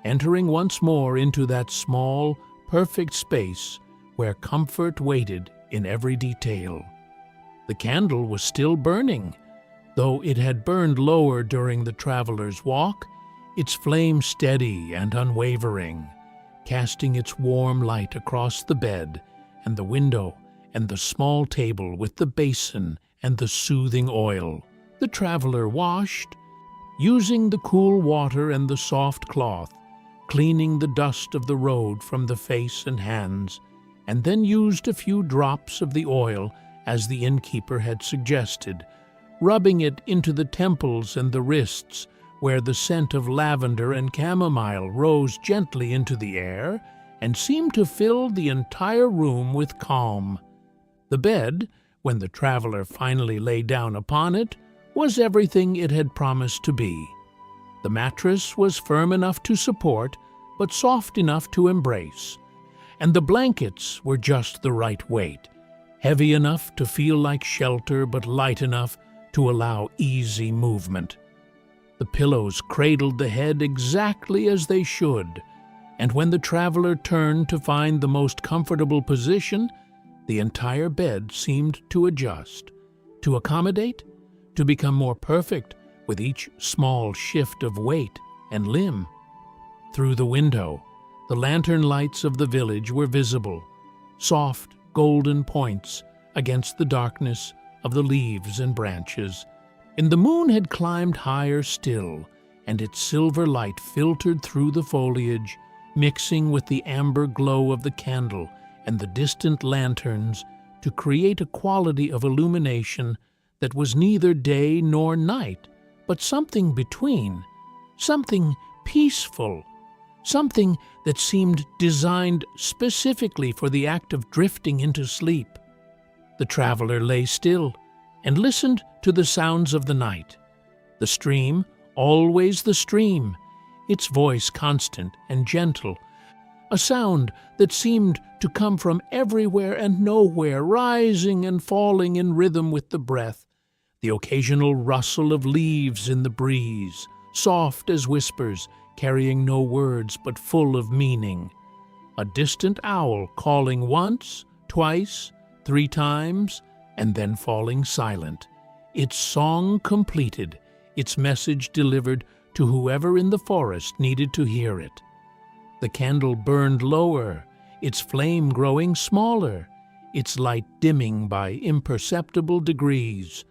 entering once more into that small, perfect space where comfort waited in every detail. The candle was still burning, though it had burned lower during the traveler's walk, its flame steady and unwavering, casting its warm light across the bed and the window and the small table with the basin and the soothing oil. The traveler washed, using the cool water and the soft cloth, cleaning the dust of the road from the face and hands, and then used a few drops of the oil as the innkeeper had suggested, rubbing it into the temples and the wrists where the scent of lavender and chamomile rose gently into the air and seemed to fill the entire room with calm. The bed, when the traveler finally lay down upon it, was everything it had promised to be. The mattress was firm enough to support, but soft enough to embrace, and the blankets were just the right weight, heavy enough to feel like shelter but light enough to allow easy movement. The pillows cradled the head exactly as they should, and when the traveler turned to find the most comfortable position, the entire bed seemed to adjust, to accommodate, to become more perfect with each small shift of weight and limb. Through the window, the lantern lights of the village were visible, soft golden points against the darkness of the leaves and branches, and the moon had climbed higher still, and its silver light filtered through the foliage, mixing with the amber glow of the candle and the distant lanterns to create a quality of illumination that was neither day nor night, but something between, something peaceful, something that seemed designed specifically for the act of drifting into sleep. The traveler lay still and listened to the sounds of the night. The stream, always the stream, its voice constant and gentle, a sound that seemed to come from everywhere and nowhere, rising and falling in rhythm with the breath, the occasional rustle of leaves in the breeze, soft as whispers, carrying no words but full of meaning. A distant owl calling once, twice, 3 times, and then falling silent, its song completed, its message delivered to whoever in the forest needed to hear it. The candle burned lower, its flame growing smaller, its light dimming by imperceptible degrees.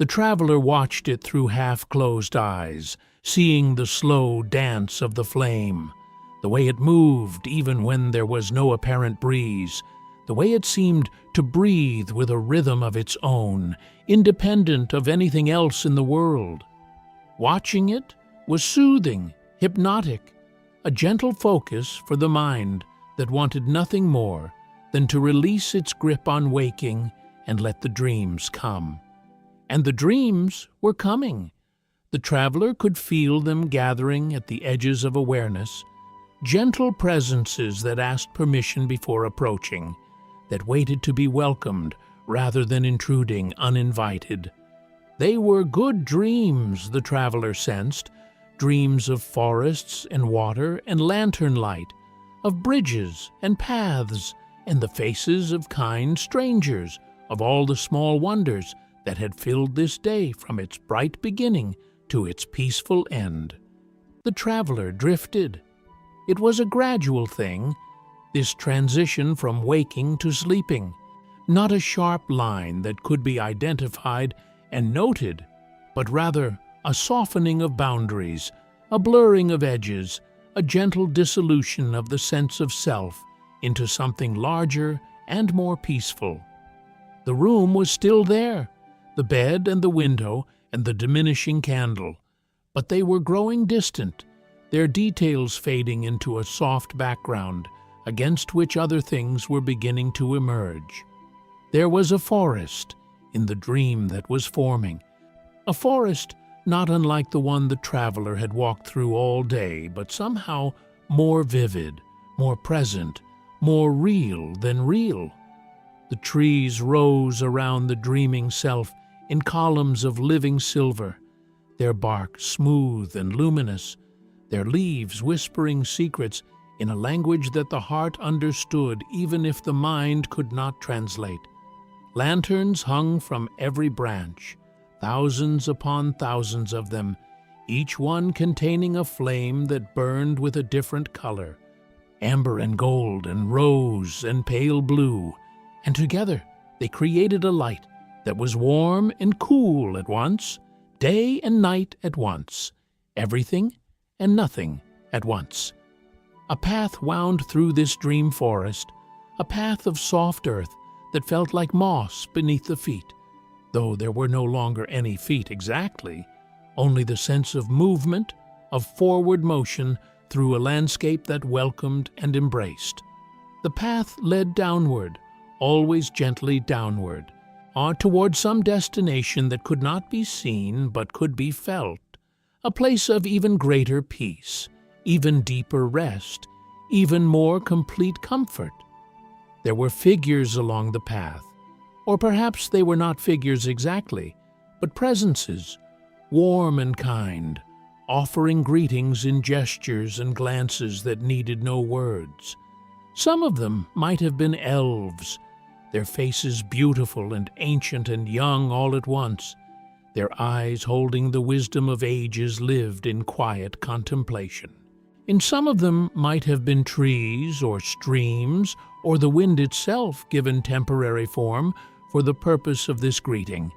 The traveler watched it through half-closed eyes, seeing the slow dance of the flame, the way it moved even when there was no apparent breeze, the way it seemed to breathe with a rhythm of its own, independent of anything else in the world. Watching it was soothing, hypnotic, a gentle focus for the mind that wanted nothing more than to release its grip on waking and let the dreams come. And the dreams were coming. The traveler could feel them gathering at the edges of awareness, gentle presences that asked permission before approaching, that waited to be welcomed rather than intruding uninvited. They were good dreams, the traveler sensed, dreams of forests and water and lantern light, of bridges and paths and the faces of kind strangers, of all the small wonders that had filled this day from its bright beginning to its peaceful end. The traveler drifted. It was a gradual thing, this transition from waking to sleeping, not a sharp line that could be identified and noted, but rather a softening of boundaries, a blurring of edges, a gentle dissolution of the sense of self into something larger and more peaceful. The room was still there, the bed and the window and the diminishing candle, but they were growing distant, their details fading into a soft background against which other things were beginning to emerge. There was a forest in the dream that was forming, a forest not unlike the one the traveler had walked through all day, but somehow more vivid, more present, more real than real. The trees rose around the dreaming self in columns of living silver, their bark smooth and luminous, their leaves whispering secrets in a language that the heart understood even if the mind could not translate. Lanterns hung from every branch, thousands upon thousands of them, each one containing a flame that burned with a different color, amber and gold and rose and pale blue, and together they created a light that was warm and cool at once, day and night at once, everything and nothing at once. A path wound through this dream forest, a path of soft earth that felt like moss beneath the feet, though there were no longer any feet exactly, only the sense of movement, of forward motion through a landscape that welcomed and embraced. The path led downward, always gently downward, toward some destination that could not be seen but could be felt, a place of even greater peace, even deeper rest, even more complete comfort. There were figures along the path, Or perhaps they were not figures exactly, but presences, warm and kind, offering greetings in gestures and glances that needed no words. Some of them might have been elves, their faces beautiful and ancient and young all at once, their eyes holding the wisdom of ages lived in quiet contemplation. In some of them might have been trees or streams or the wind itself given temporary form for the purpose of this greeting,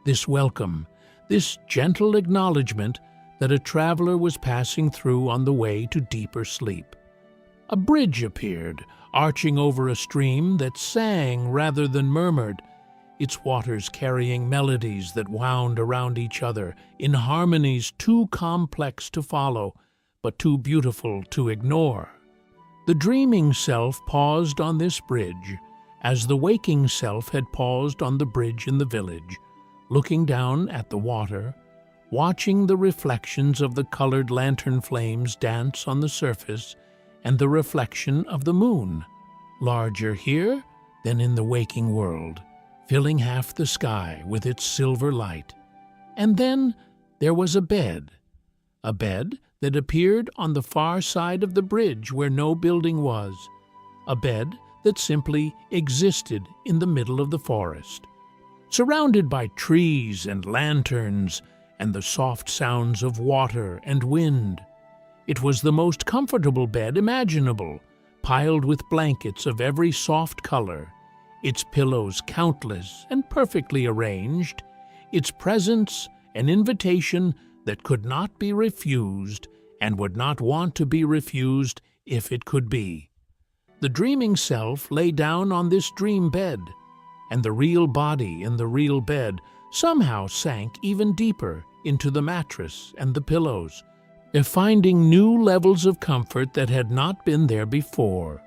this welcome, this gentle acknowledgement that a traveler was passing through on the way to deeper sleep. A bridge appeared, arching over a stream that sang rather than murmured, its waters carrying melodies that wound around each other in harmonies too complex to follow, but too beautiful to ignore. The dreaming self paused on this bridge, as the waking self had paused on the bridge in the village, looking down at the water, watching the reflections of the colored lantern flames dance on the surface and the reflection of the moon, larger here than in the waking world, filling half the sky with its silver light. And then there was a bed that appeared on the far side of the bridge where no building was, a bed that simply existed in the middle of the forest, surrounded by trees and lanterns and the soft sounds of water and wind. It was the most comfortable bed imaginable, piled with blankets of every soft color, its pillows countless and perfectly arranged, its presence an invitation that could not be refused and would not want to be refused if it could be. The dreaming self lay down on this dream bed, and the real body in the real bed somehow sank even deeper into the mattress and the pillows, finding new levels of comfort that had not been there before,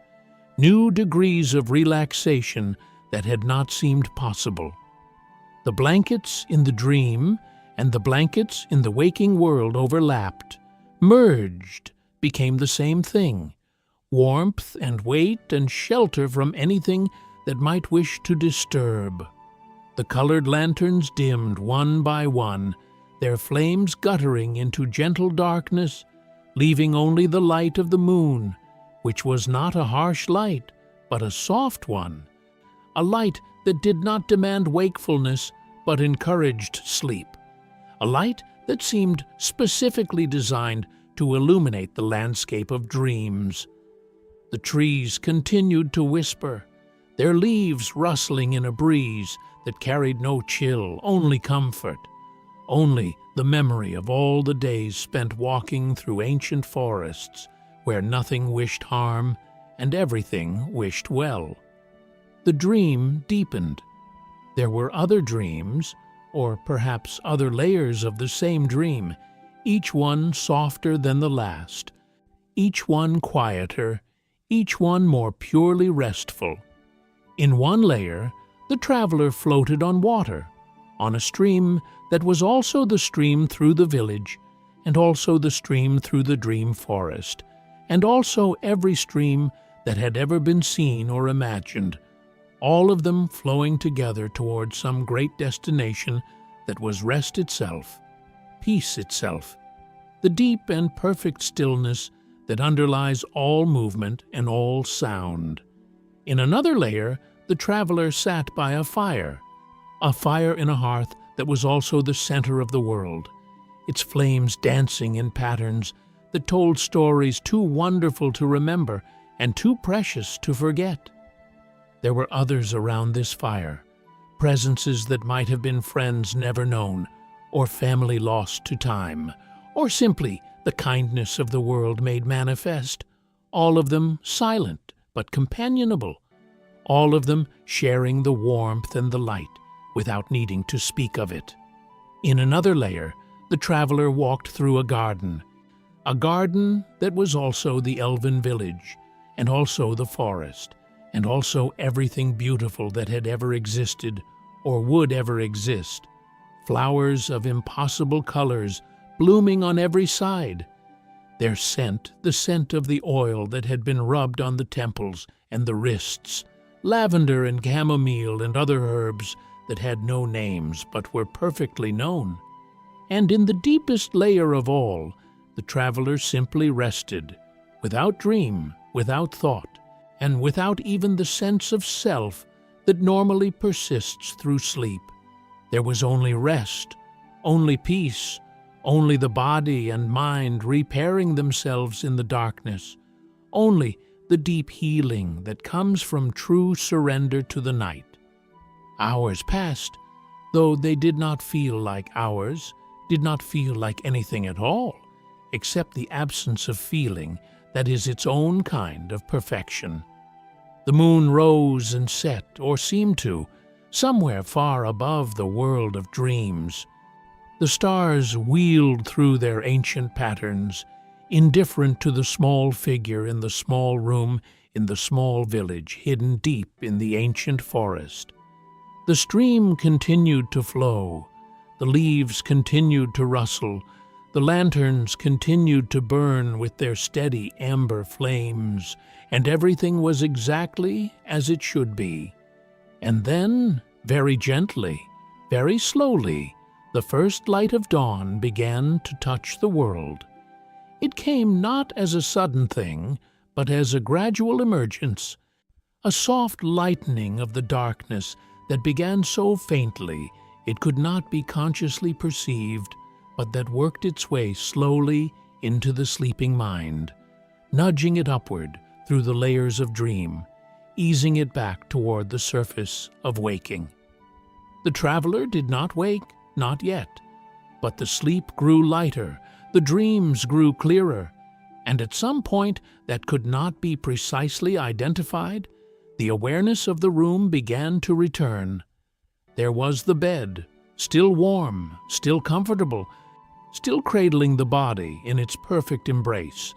new degrees of relaxation that had not seemed possible. The blankets in the dream and the blankets in the waking world overlapped, merged, became the same thing, warmth and weight and shelter from anything that might wish to disturb. The colored lanterns dimmed one by one, their flames guttering into gentle darkness, leaving only the light of the moon, which was not a harsh light, but a soft one, a light that did not demand wakefulness but encouraged sleep, a light that seemed specifically designed to illuminate the landscape of dreams. The trees continued to whisper, their leaves rustling in a breeze that carried no chill, only comfort, only the memory of all the days spent walking through ancient forests where nothing wished harm and everything wished well. The dream deepened. There were other dreams, or perhaps other layers of the same dream, each one softer than the last, each one quieter, each one more purely restful. In one layer, the traveler floated on water, on a stream that was also the stream through the village, and also the stream through the dream forest, and also every stream that had ever been seen or imagined, all of them flowing together toward some great destination that was rest itself, peace itself, the deep and perfect stillness that underlies all movement and all sound. In another layer, the traveler sat by a fire in a hearth that was also the center of the world, its flames dancing in patterns that told stories too wonderful to remember and too precious to forget. There were others around this fire, presences that might have been friends never known, or family lost to time, or simply the kindness of the world made manifest, all of them silent but companionable, all of them sharing the warmth and the light without needing to speak of it. In another layer, the traveler walked through a garden that was also the Elven village, and also the forest, and also everything beautiful that had ever existed or would ever exist, flowers of impossible colors blooming on every side, their scent the scent of the oil that had been rubbed on the temples and the wrists, lavender and chamomile and other herbs that had no names but were perfectly known. And in the deepest layer of all, the traveler simply rested, without dream, without thought, and without even the sense of self that normally persists through sleep. There was only rest, only peace, only the body and mind repairing themselves in the darkness, only the deep healing that comes from true surrender to the night. Hours passed, though they did not feel like hours, did not feel like anything at all, except the absence of feeling that is its own kind of perfection. The moon rose and set, or seemed to, somewhere far above the world of dreams. The stars wheeled through their ancient patterns, indifferent to the small figure in the small room in the small village hidden deep in the ancient forest. The stream continued to flow, the leaves continued to rustle, the lanterns continued to burn with their steady amber flames, and everything was exactly as it should be. And then, very gently, very slowly, the first light of dawn began to touch the world. It came not as a sudden thing, but as a gradual emergence, a soft lightening of the darkness that began so faintly it could not be consciously perceived, but that worked its way slowly into the sleeping mind, nudging it upward through the layers of dream, easing it back toward the surface of waking. The traveler did not wake, not yet, but the sleep grew lighter, the dreams grew clearer, and at some point that could not be precisely identified, the awareness of the room began to return. There was the bed, still warm, still comfortable, still cradling the body in its perfect embrace.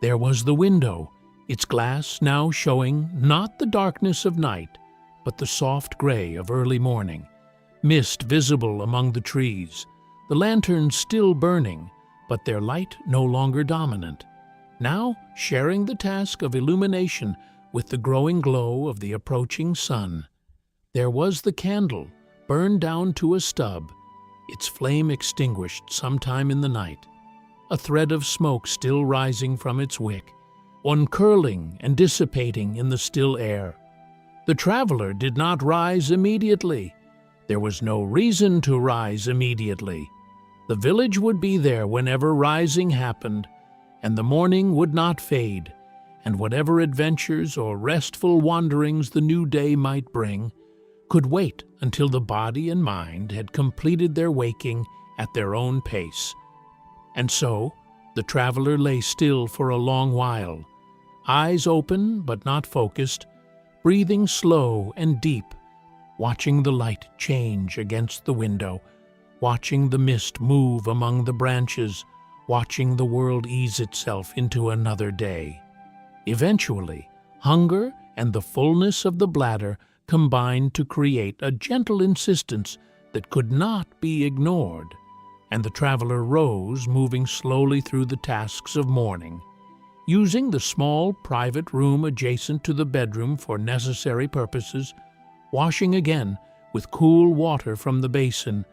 There was the window, its glass now showing not the darkness of night, but the soft gray of early morning, mist visible among the trees, the lanterns still burning, but their light no longer dominant, now sharing the task of illumination with the growing glow of the approaching sun. There was the candle, burned down to a stub, its flame extinguished sometime in the night, a thread of smoke still rising from its wick, one curling and dissipating in the still air. The traveler did not rise immediately. There was no reason to rise immediately. The village would be there whenever rising happened, and the morning would not fade, and whatever adventures or restful wanderings the new day might bring could wait until the body and mind had completed their waking at their own pace. And so the traveler lay still for a long while, eyes open but not focused, breathing slow and deep, watching the light change against the window, watching the mist move among the branches, watching the world ease itself into another day. Eventually, hunger and the fullness of the bladder combined to create a gentle insistence that could not be ignored, and the traveler rose, moving slowly through the tasks of morning, using the small private room adjacent to the bedroom for necessary purposes, washing again with cool water from the basin,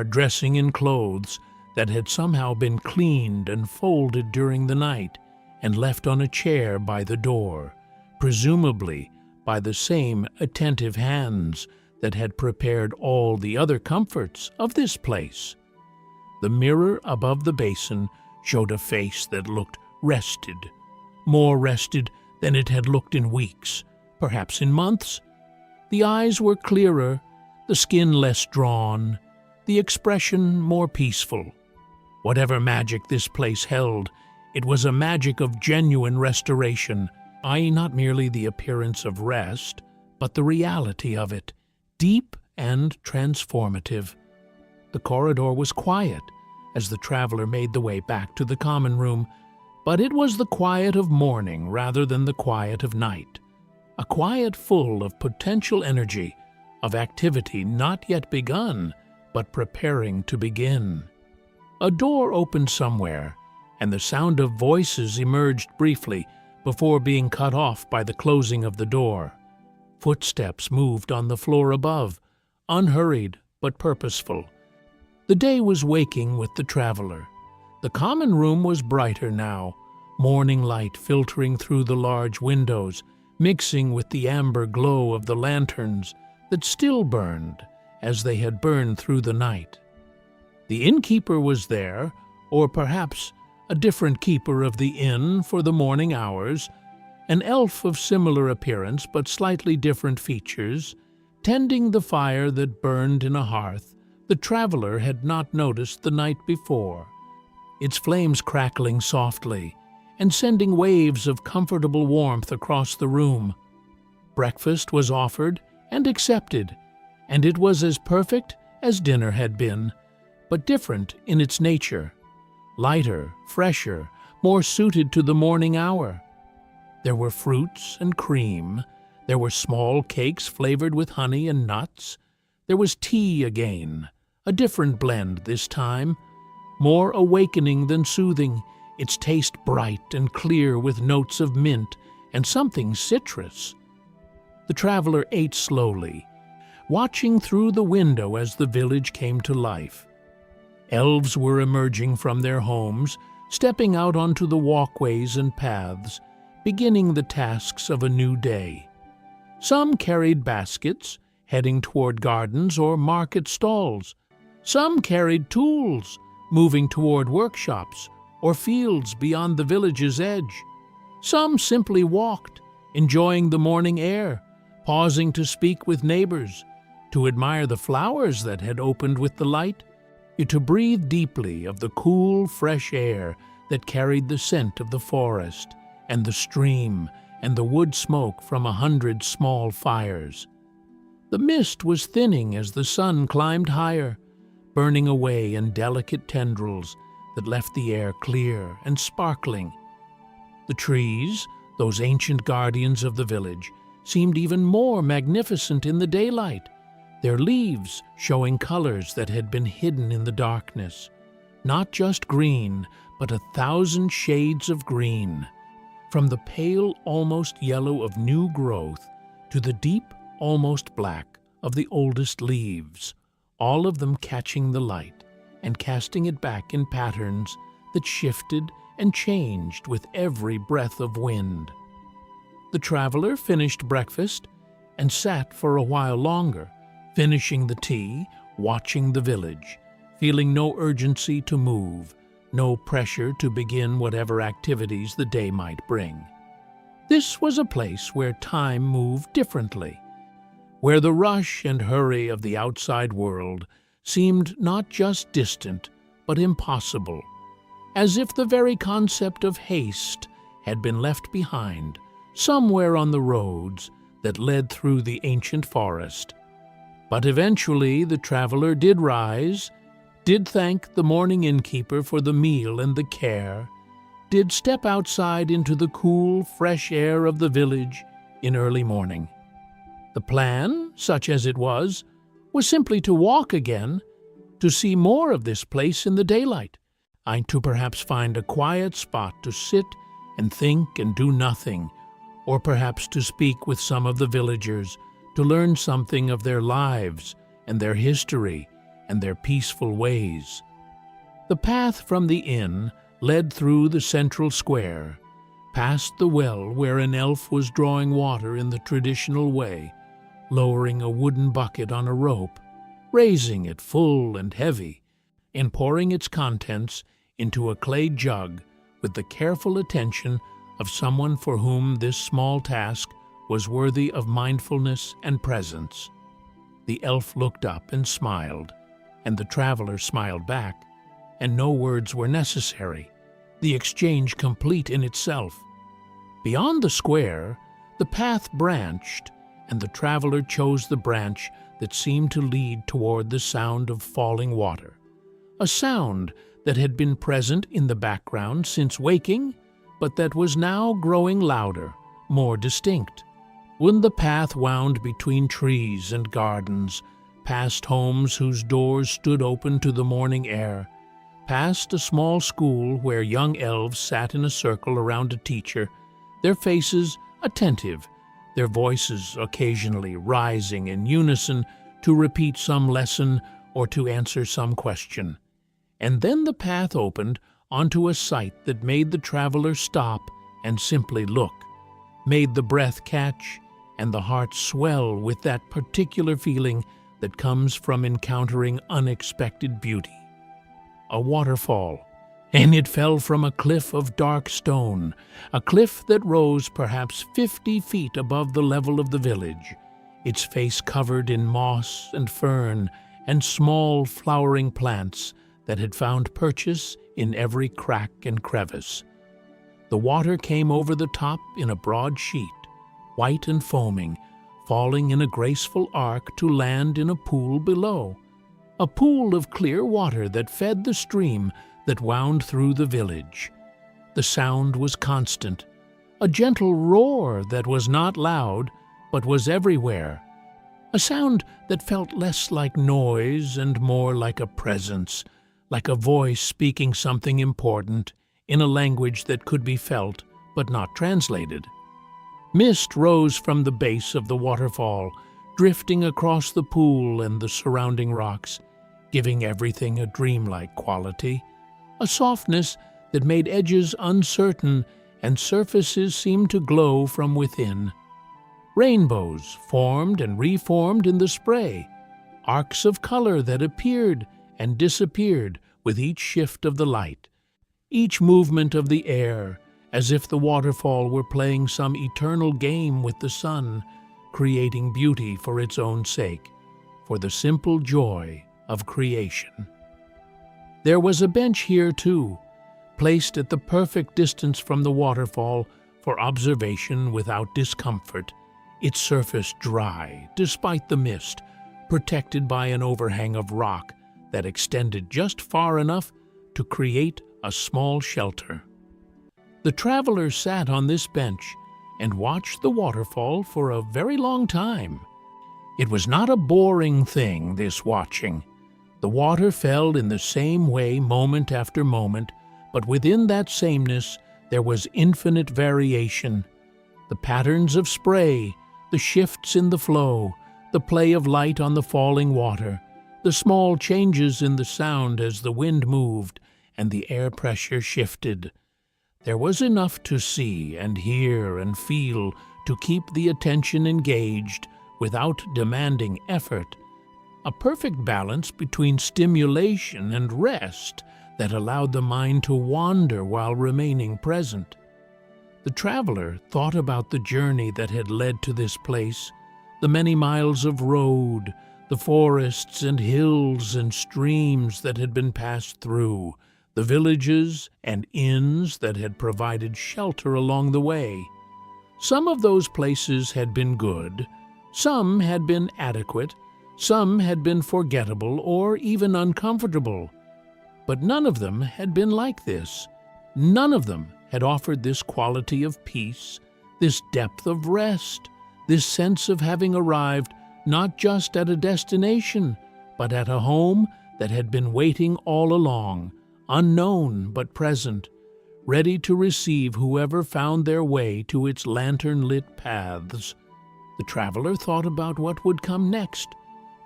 dressing in clothes that had somehow been cleaned and folded during the night and left on a chair by the door, presumably by the same attentive hands that had prepared all the other comforts of this place. The mirror above the basin showed a face that looked rested, more rested than it had looked in weeks, perhaps in months. The eyes were clearer, the skin less drawn, the expression more peaceful. Whatever magic this place held, it was a magic of genuine restoration, i.e. not merely the appearance of rest, but the reality of it, deep and transformative. The corridor was quiet as the traveler made the way back to the common room, but it was the quiet of morning rather than the quiet of night, a quiet full of potential energy, of activity not yet begun, but preparing to begin. A door opened somewhere, and the sound of voices emerged briefly before being cut off by the closing of the door. Footsteps moved on the floor above, unhurried but purposeful. The day was waking with the traveler. The common room was brighter now, morning light filtering through the large windows, mixing with the amber glow of the lanterns that still burned as they had burned through the night. The innkeeper was there, or perhaps a different keeper of the inn for the morning hours, an elf of similar appearance but slightly different features, tending the fire that burned in a hearth the traveler had not noticed the night before, its flames crackling softly and sending waves of comfortable warmth across the room. Breakfast was offered and accepted, and it was as perfect as dinner had been, but different in its nature, lighter, fresher, more suited to the morning hour. There were fruits and cream, there were small cakes flavored with honey and nuts, there was tea again, a different blend this time, more awakening than soothing, its taste bright and clear with notes of mint and something citrus. The traveler ate slowly, watching through the window as the village came to life. Elves were emerging from their homes, stepping out onto the walkways and paths, beginning the tasks of a new day. Some carried baskets, heading toward gardens or market stalls. Some carried tools, moving toward workshops or fields beyond the village's edge. Some simply walked, enjoying the morning air, pausing to speak with neighbors, to admire the flowers that had opened with the light, to breathe deeply of the cool, fresh air that carried the scent of the forest and the stream and the wood smoke from 100 small fires. The mist was thinning as the sun climbed higher, burning away in delicate tendrils that left the air clear and sparkling. The trees, those ancient guardians of the village, seemed even more magnificent in the daylight, their leaves showing colors that had been hidden in the darkness. Not just green, but 1,000 shades of green, from the pale, almost yellow of new growth to the deep, almost black of the oldest leaves, all of them catching the light and casting it back in patterns that shifted and changed with every breath of wind. The traveler finished breakfast and sat for a while longer, finishing the tea, watching the village, feeling no urgency to move, no pressure to begin whatever activities the day might bring. This was a place where time moved differently, where the rush and hurry of the outside world seemed not just distant, but impossible, as if the very concept of haste had been left behind somewhere on the roads that led through the ancient forest. But eventually the traveler did rise, did thank the morning innkeeper for the meal and the care, did step outside into the cool, fresh air of the village in early morning. The plan, such as it was simply to walk again, to see more of this place in the daylight, and to perhaps find a quiet spot to sit and think and do nothing, or perhaps to speak with some of the villagers, to learn something of their lives and their history and their peaceful ways. The path from the inn led through the central square, past the well where an elf was drawing water in the traditional way, lowering a wooden bucket on a rope, raising it full and heavy, and pouring its contents into a clay jug with the careful attention of someone for whom this small task was worthy of mindfulness and presence. The elf looked up and smiled, and the traveler smiled back, and no words were necessary, the exchange complete in itself. Beyond the square, the path branched, and the traveler chose the branch that seemed to lead toward the sound of falling water, a sound that had been present in the background since waking, but that was now growing louder, more distinct. When the path wound between trees and gardens, past homes whose doors stood open to the morning air, past a small school where young elves sat in a circle around a teacher, their faces attentive, their voices occasionally rising in unison to repeat some lesson or to answer some question. And then the path opened onto a sight that made the traveler stop and simply look, made the breath catch and the heart swell with that particular feeling that comes from encountering unexpected beauty. A waterfall, and it fell from a cliff of dark stone, a cliff that rose perhaps 50 feet above the level of the village, its face covered in moss and fern and small flowering plants that had found purchase in every crack and crevice. The water came over the top in a broad sheet, white and foaming, falling in a graceful arc to land in a pool below, a pool of clear water that fed the stream that wound through the village. The sound was constant, a gentle roar that was not loud, but was everywhere, a sound that felt less like noise and more like a presence, like a voice speaking something important in a language that could be felt but not translated. Mist rose from the base of the waterfall, drifting across the pool and the surrounding rocks, giving everything a dreamlike quality, a softness that made edges uncertain and surfaces seemed to glow from within. Rainbows formed and reformed in the spray, arcs of color that appeared and disappeared with each shift of the light, each movement of the air, as if the waterfall were playing some eternal game with the sun, creating beauty for its own sake, for the simple joy of creation. There was a bench here, too, placed at the perfect distance from the waterfall for observation without discomfort, its surface dry, despite the mist, protected by an overhang of rock that extended just far enough to create a small shelter. The traveler sat on this bench and watched the waterfall for a very long time. It was not a boring thing, this watching. The water fell in the same way moment after moment, but within that sameness there was infinite variation. The patterns of spray, the shifts in the flow, the play of light on the falling water, the small changes in the sound as the wind moved and the air pressure shifted. There was enough to see and hear and feel to keep the attention engaged without demanding effort, a perfect balance between stimulation and rest that allowed the mind to wander while remaining present. The traveler thought about the journey that had led to this place, the many miles of road, the forests and hills and streams that had been passed through, the villages and inns that had provided shelter along the way. Some of those places had been good, some had been adequate, some had been forgettable or even uncomfortable. But none of them had been like this. None of them had offered this quality of peace, this depth of rest, this sense of having arrived not just at a destination, but at a home that had been waiting all along, unknown but present, ready to receive whoever found their way to its lantern-lit paths. The traveler thought about what would come next,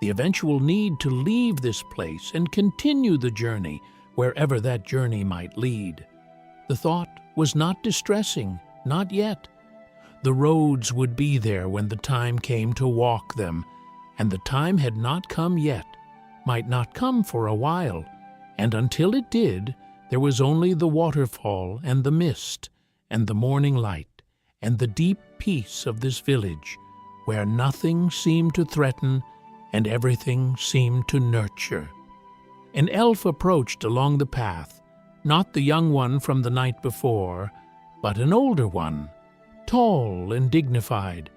the eventual need to leave this place and continue the journey wherever that journey might lead. The thought was not distressing, not yet. The roads would be there when the time came to walk them, and the time had not come yet, might not come for a while, and until it did, there was only the waterfall and the mist and the morning light and the deep peace of this village, where nothing seemed to threaten and everything seemed to nurture. An elf approached along the path, not the young one from the night before, but an older one, tall and dignified,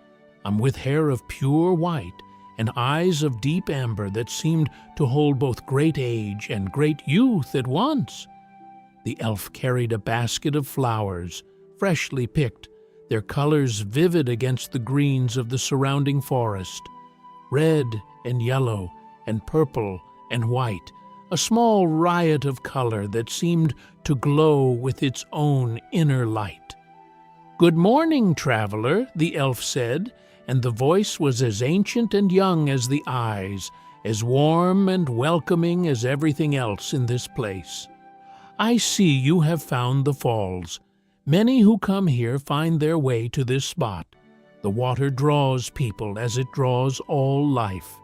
with hair of pure white and eyes of deep amber that seemed to hold both great age and great youth at once. The elf carried a basket of flowers, freshly picked, their colors vivid against the greens of the surrounding forest, red and yellow and purple and white, a small riot of color that seemed to glow with its own inner light. "Good morning, traveler," the elf said, and the voice was as ancient and young as the eyes, as warm and welcoming as everything else in this place. "I see you have found the falls. Many who come here find their way to this spot. The water draws people as it draws all life."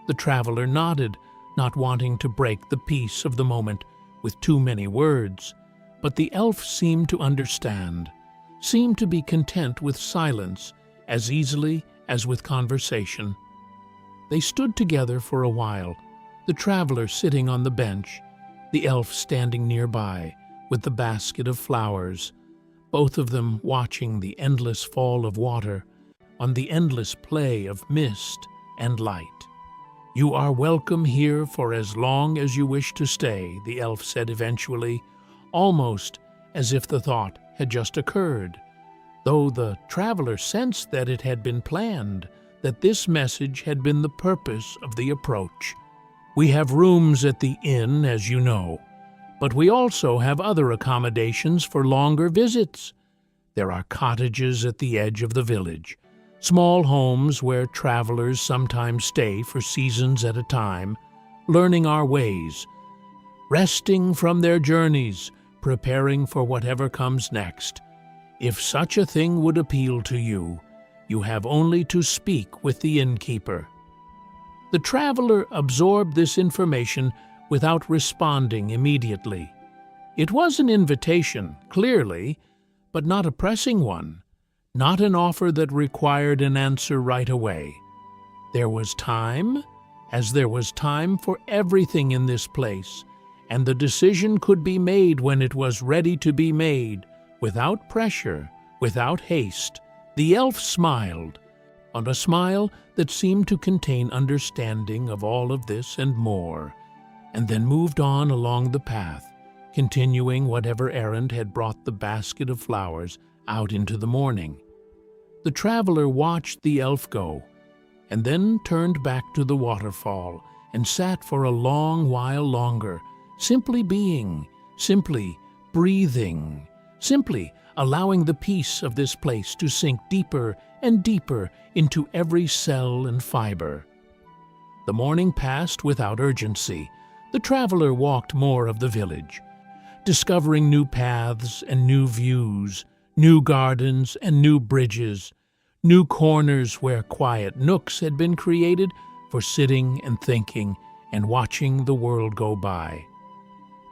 The traveler nodded, not wanting to break the peace of the moment with too many words, but the elf seemed to understand, seemed to be content with silence as easily as with conversation. They stood together for a while, the traveler sitting on the bench, the elf standing nearby with the basket of flowers, both of them watching the endless fall of water on the endless play of mist and light. "You are welcome here for as long as you wish to stay," the elf said eventually, almost as if the thought had just occurred, though the traveler sensed that it had been planned, that this message had been the purpose of the approach. "We have rooms at the inn, as you know, but we also have other accommodations for longer visits. There are cottages at the edge of the village, small homes where travelers sometimes stay for seasons at a time, learning our ways, resting from their journeys, preparing for whatever comes next. If such a thing would appeal to you, you have only to speak with the innkeeper." The traveler absorbed this information without responding immediately. It was an invitation, clearly, but not a pressing one, not an offer that required an answer right away. There was time, as there was time for everything in this place, and the decision could be made when it was ready to be made, without pressure, without haste. The elf smiled, and a smile that seemed to contain understanding of all of this and more, and then moved on along the path, continuing whatever errand had brought the basket of flowers out into the morning. The traveler watched the elf go, and then turned back to the waterfall and sat for a long while longer, simply being, simply breathing, simply allowing the peace of this place to sink deeper and deeper into every cell and fiber. The morning passed without urgency. The traveler walked more of the village, discovering new paths and new views, new gardens and new bridges, new corners where quiet nooks had been created for sitting and thinking and watching the world go by.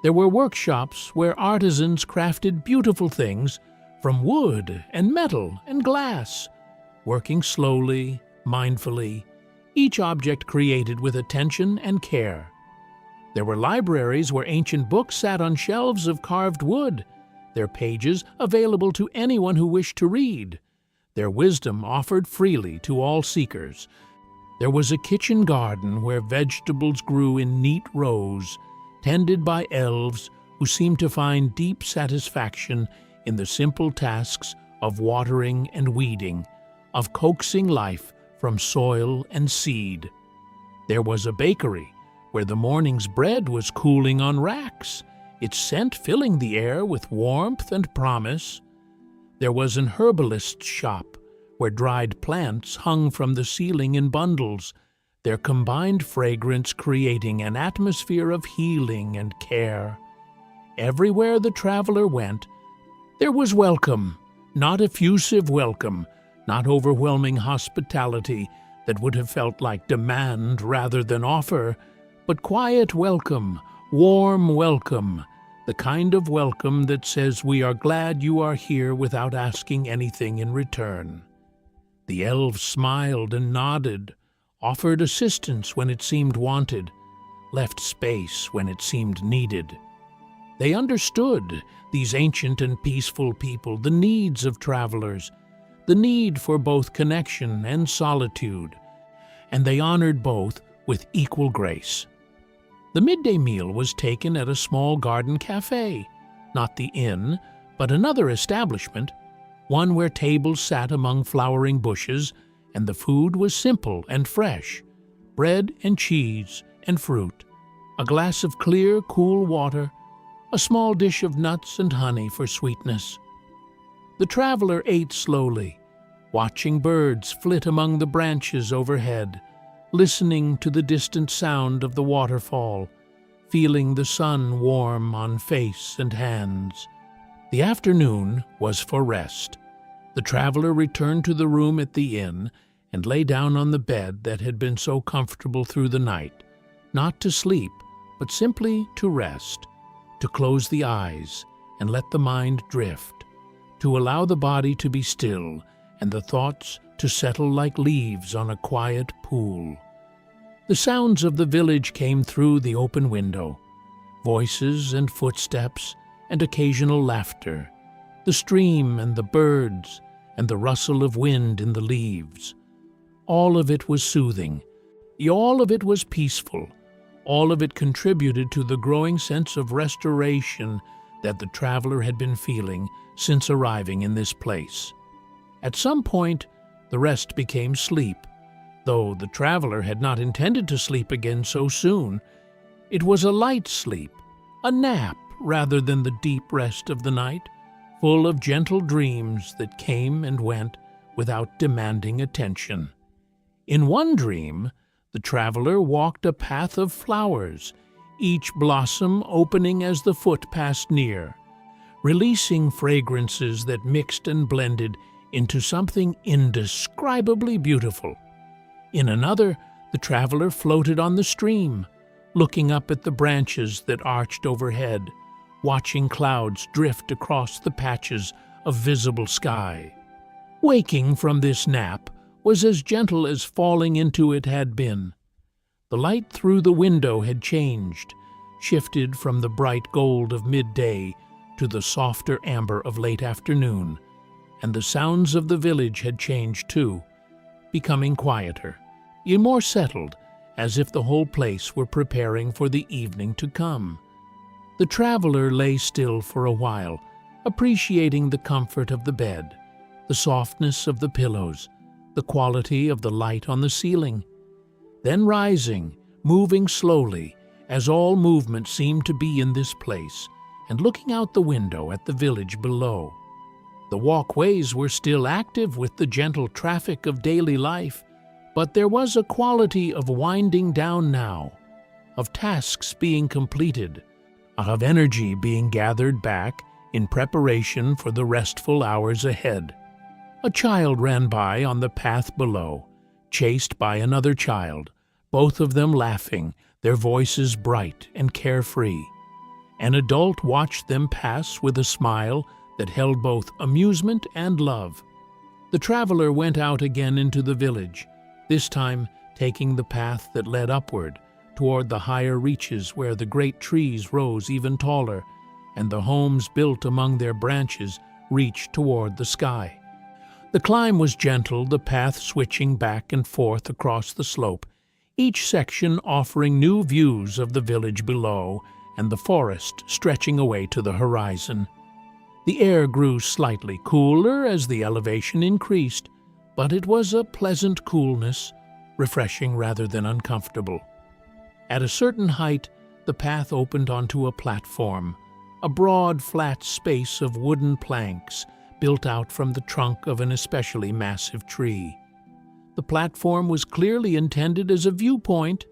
There were workshops where artisans crafted beautiful things from wood and metal and glass, working slowly, mindfully, each object created with attention and care. There were libraries where ancient books sat on shelves of carved wood, their pages available to anyone who wished to read, their wisdom offered freely to all seekers. There was a kitchen garden where vegetables grew in neat rows, tended by elves who seemed to find deep satisfaction in the simple tasks of watering and weeding, of coaxing life from soil and seed. There was a bakery where the morning's bread was cooling on racks, its scent filling the air with warmth and promise. There was an herbalist's shop where dried plants hung from the ceiling in bundles, their combined fragrance creating an atmosphere of healing and care. Everywhere the traveler went, there was welcome, not effusive welcome, not overwhelming hospitality that would have felt like demand rather than offer, but quiet welcome, warm welcome, the kind of welcome that says we are glad you are here without asking anything in return. The elves smiled and nodded, offered assistance when it seemed wanted, left space when it seemed needed. They understood, these ancient and peaceful people, the needs of travelers, the need for both connection and solitude, and they honored both with equal grace. The midday meal was taken at a small garden cafe, not the inn, but another establishment, one where tables sat among flowering bushes, and the food was simple and fresh, bread and cheese and fruit, a glass of clear, cool water, a small dish of nuts and honey for sweetness. The traveler ate slowly, watching birds flit among the branches overhead, listening to the distant sound of the waterfall, feeling the sun warm on face and hands. The afternoon was for rest. The traveler returned to the room at the inn and lay down on the bed that had been so comfortable through the night, not to sleep, but simply to rest, to close the eyes and let the mind drift, to allow the body to be still and the thoughts to settle like leaves on a quiet pool. The sounds of the village came through the open window, voices and footsteps and occasional laughter, the stream and the birds and the rustle of wind in the leaves. All of it was soothing, all of it was peaceful, all of it contributed to the growing sense of restoration that the traveler had been feeling since arriving in this place. At some point, the rest became sleep, though the traveler had not intended to sleep again so soon. It was a light sleep, a nap rather than the deep rest of the night, full of gentle dreams that came and went without demanding attention. In one dream, the traveler walked a path of flowers, each blossom opening as the foot passed near, releasing fragrances that mixed and blended into something indescribably beautiful. In another, the traveler floated on the stream, looking up at the branches that arched overhead, watching clouds drift across the patches of visible sky. Waking from this nap was as gentle as falling into it had been. The light through the window had changed, shifted from the bright gold of midday to the softer amber of late afternoon, and the sounds of the village had changed too, becoming quieter, yet more settled, as if the whole place were preparing for the evening to come. The traveler lay still for a while, appreciating the comfort of the bed, the softness of the pillows, the quality of the light on the ceiling. Then rising, moving slowly, as all movement seemed to be in this place, and looking out the window at the village below. The walkways were still active with the gentle traffic of daily life, but there was a quality of winding down now, of tasks being completed, of energy being gathered back in preparation for the restful hours ahead. A child ran by on the path below, chased by another child, both of them laughing, their voices bright and carefree. An adult watched them pass with a smile that held both amusement and love. The traveler went out again into the village, this time taking the path that led upward, toward the higher reaches where the great trees rose even taller, and the homes built among their branches reached toward the sky. The climb was gentle, the path switching back and forth across the slope, each section offering new views of the village below and the forest stretching away to the horizon. The air grew slightly cooler as the elevation increased, but it was a pleasant coolness, refreshing rather than uncomfortable. At a certain height, the path opened onto a platform, a broad, flat space of wooden planks built out from the trunk of an especially massive tree. The platform was clearly intended as a viewpoint,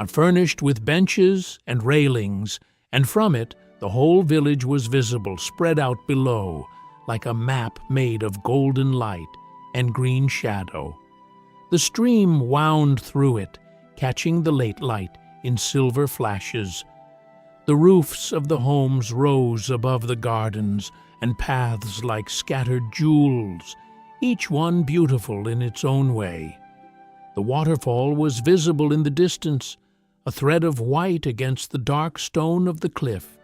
furnished with benches and railings, and from it the whole village was visible spread out below, like a map made of golden light and green shadow. The stream wound through it, catching the late light in silver flashes. The roofs of the homes rose above the gardens, and paths like scattered jewels, each one beautiful in its own way. The waterfall was visible in the distance, a thread of white against the dark stone of the cliff.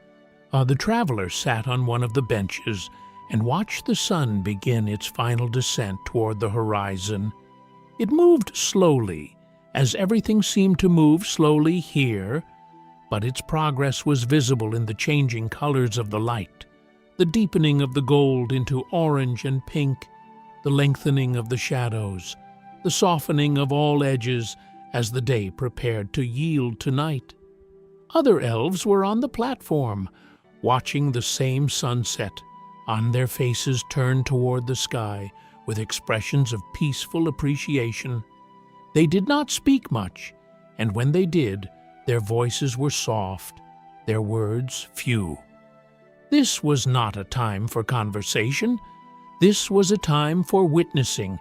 The traveler sat on one of the benches and watched the sun begin its final descent toward the horizon. It moved slowly, as everything seemed to move slowly here, but its progress was visible in the changing colors of the light, the deepening of the gold into orange and pink, the lengthening of the shadows, the softening of all edges as the day prepared to yield to night. Other elves were on the platform, watching the same sunset, on their faces turned toward the sky with expressions of peaceful appreciation. They did not speak much, and when they did, their voices were soft, their words few. This was not a time for conversation. This was a time for witnessing,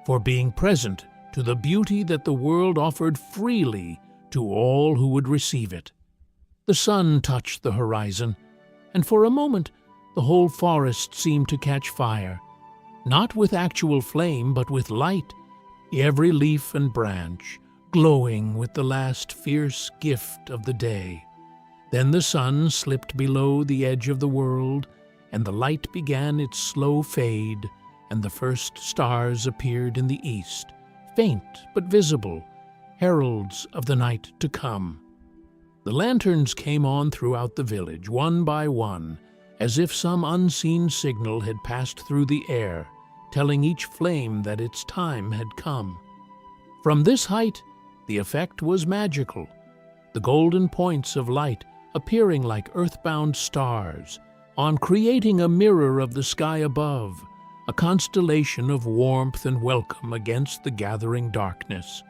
for being present to the beauty that the world offered freely to all who would receive it. The sun touched the horizon, and for a moment the whole forest seemed to catch fire, not with actual flame, but with light, every leaf and branch glowing with the last fierce gift of the day. Then the sun slipped below the edge of the world, and the light began its slow fade, and the first stars appeared in the east, faint but visible, heralds of the night to come. The lanterns came on throughout the village, one by one, as if some unseen signal had passed through the air, telling each flame that its time had come. From this height, the effect was magical, the golden points of light appearing like earthbound stars, on creating a mirror of the sky above, a constellation of warmth and welcome against the gathering darkness.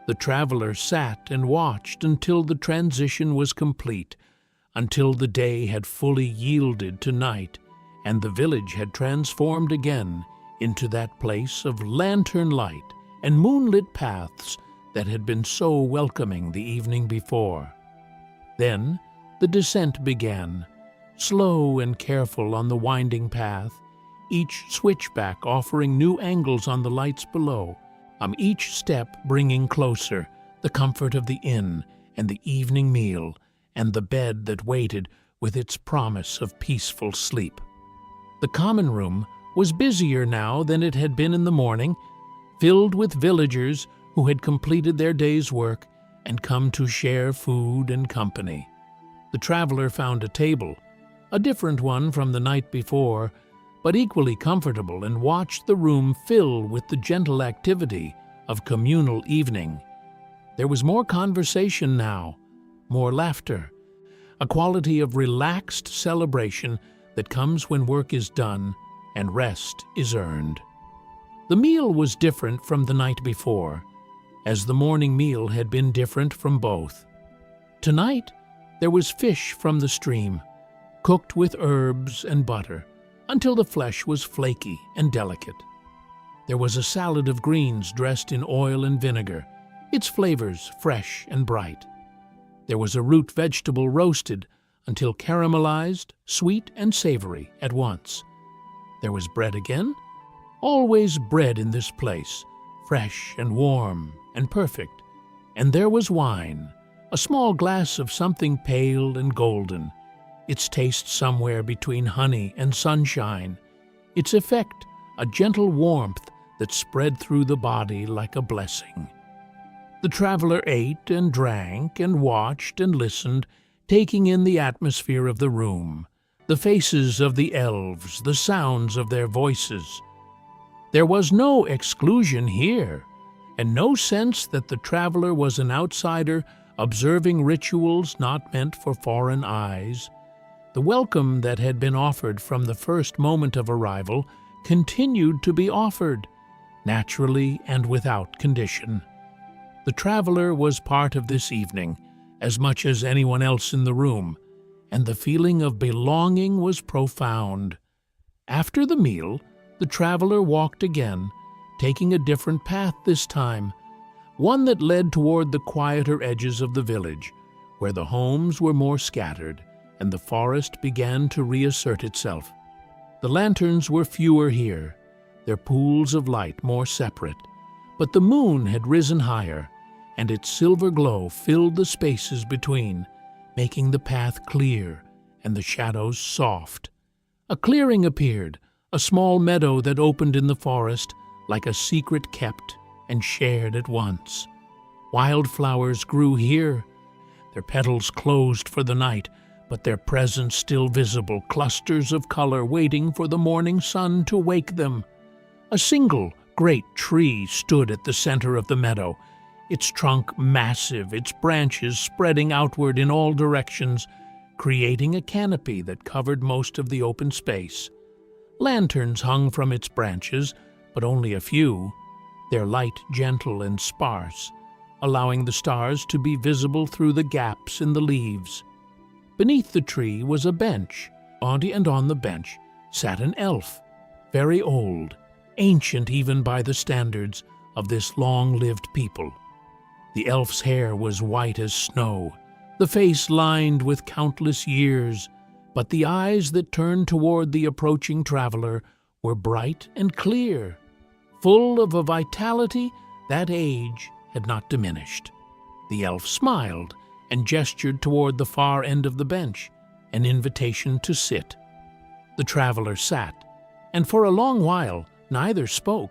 The traveler sat and watched until the transition was complete, until the day had fully yielded to night, and the village had transformed again into that place of lantern light and moonlit paths that had been so welcoming the evening before. Then the descent began, slow and careful on the winding path, each switchback offering new angles on the lights below, each step bringing closer the comfort of the inn and the evening meal and the bed that waited with its promise of peaceful sleep. The common room was busier now than it had been in the morning, filled with villagers who had completed their day's work and come to share food and company. The traveler found a table, a different one from the night before, but equally comfortable, and watched the room fill with the gentle activity of communal evening. There was more conversation now, more laughter, a quality of relaxed celebration that comes when work is done and rest is earned. The meal was different from the night before, as the morning meal had been different from both. Tonight, there was fish from the stream, cooked with herbs and butter, until the flesh was flaky and delicate. There was a salad of greens dressed in oil and vinegar, its flavors fresh and bright. There was a root vegetable roasted until caramelized, sweet and savory at once. There was bread again, always bread in this place, fresh and warm and perfect. And there was wine, a small glass of something pale and golden, its taste somewhere between honey and sunshine, its effect a gentle warmth that spread through the body like a blessing. The traveler ate and drank and watched and listened, taking in the atmosphere of the room, the faces of the elves, the sounds of their voices. There was no exclusion here, and no sense that the traveler was an outsider observing rituals not meant for foreign eyes. The welcome that had been offered from the first moment of arrival continued to be offered, naturally and without condition. The traveler was part of this evening as much as anyone else in the room, and the feeling of belonging was profound. After the meal, the traveler walked again, taking a different path this time, one that led toward the quieter edges of the village, where the homes were more scattered and the forest began to reassert itself. The lanterns were fewer here, their pools of light more separate, but the moon had risen higher, and its silver glow filled the spaces between, making the path clear and the shadows soft. A clearing appeared, a small meadow that opened in the forest like a secret kept and shared at once. Wildflowers grew here, their petals closed for the night, but their presence still visible, clusters of color waiting for the morning sun to wake them. A single great tree stood at the center of the meadow, its trunk massive, its branches spreading outward in all directions, creating a canopy that covered most of the open space. Lanterns hung from its branches, but only a few, their light gentle and sparse, allowing the stars to be visible through the gaps in the leaves. Beneath the tree was a bench, and on the bench sat an elf, very old, ancient even by the standards of this long-lived people. The elf's hair was white as snow, the face lined with countless years, but the eyes that turned toward the approaching traveler were bright and clear, full of a vitality that age had not diminished. The elf smiled and gestured toward the far end of the bench, an invitation to sit. The traveler sat, and for a long while neither spoke,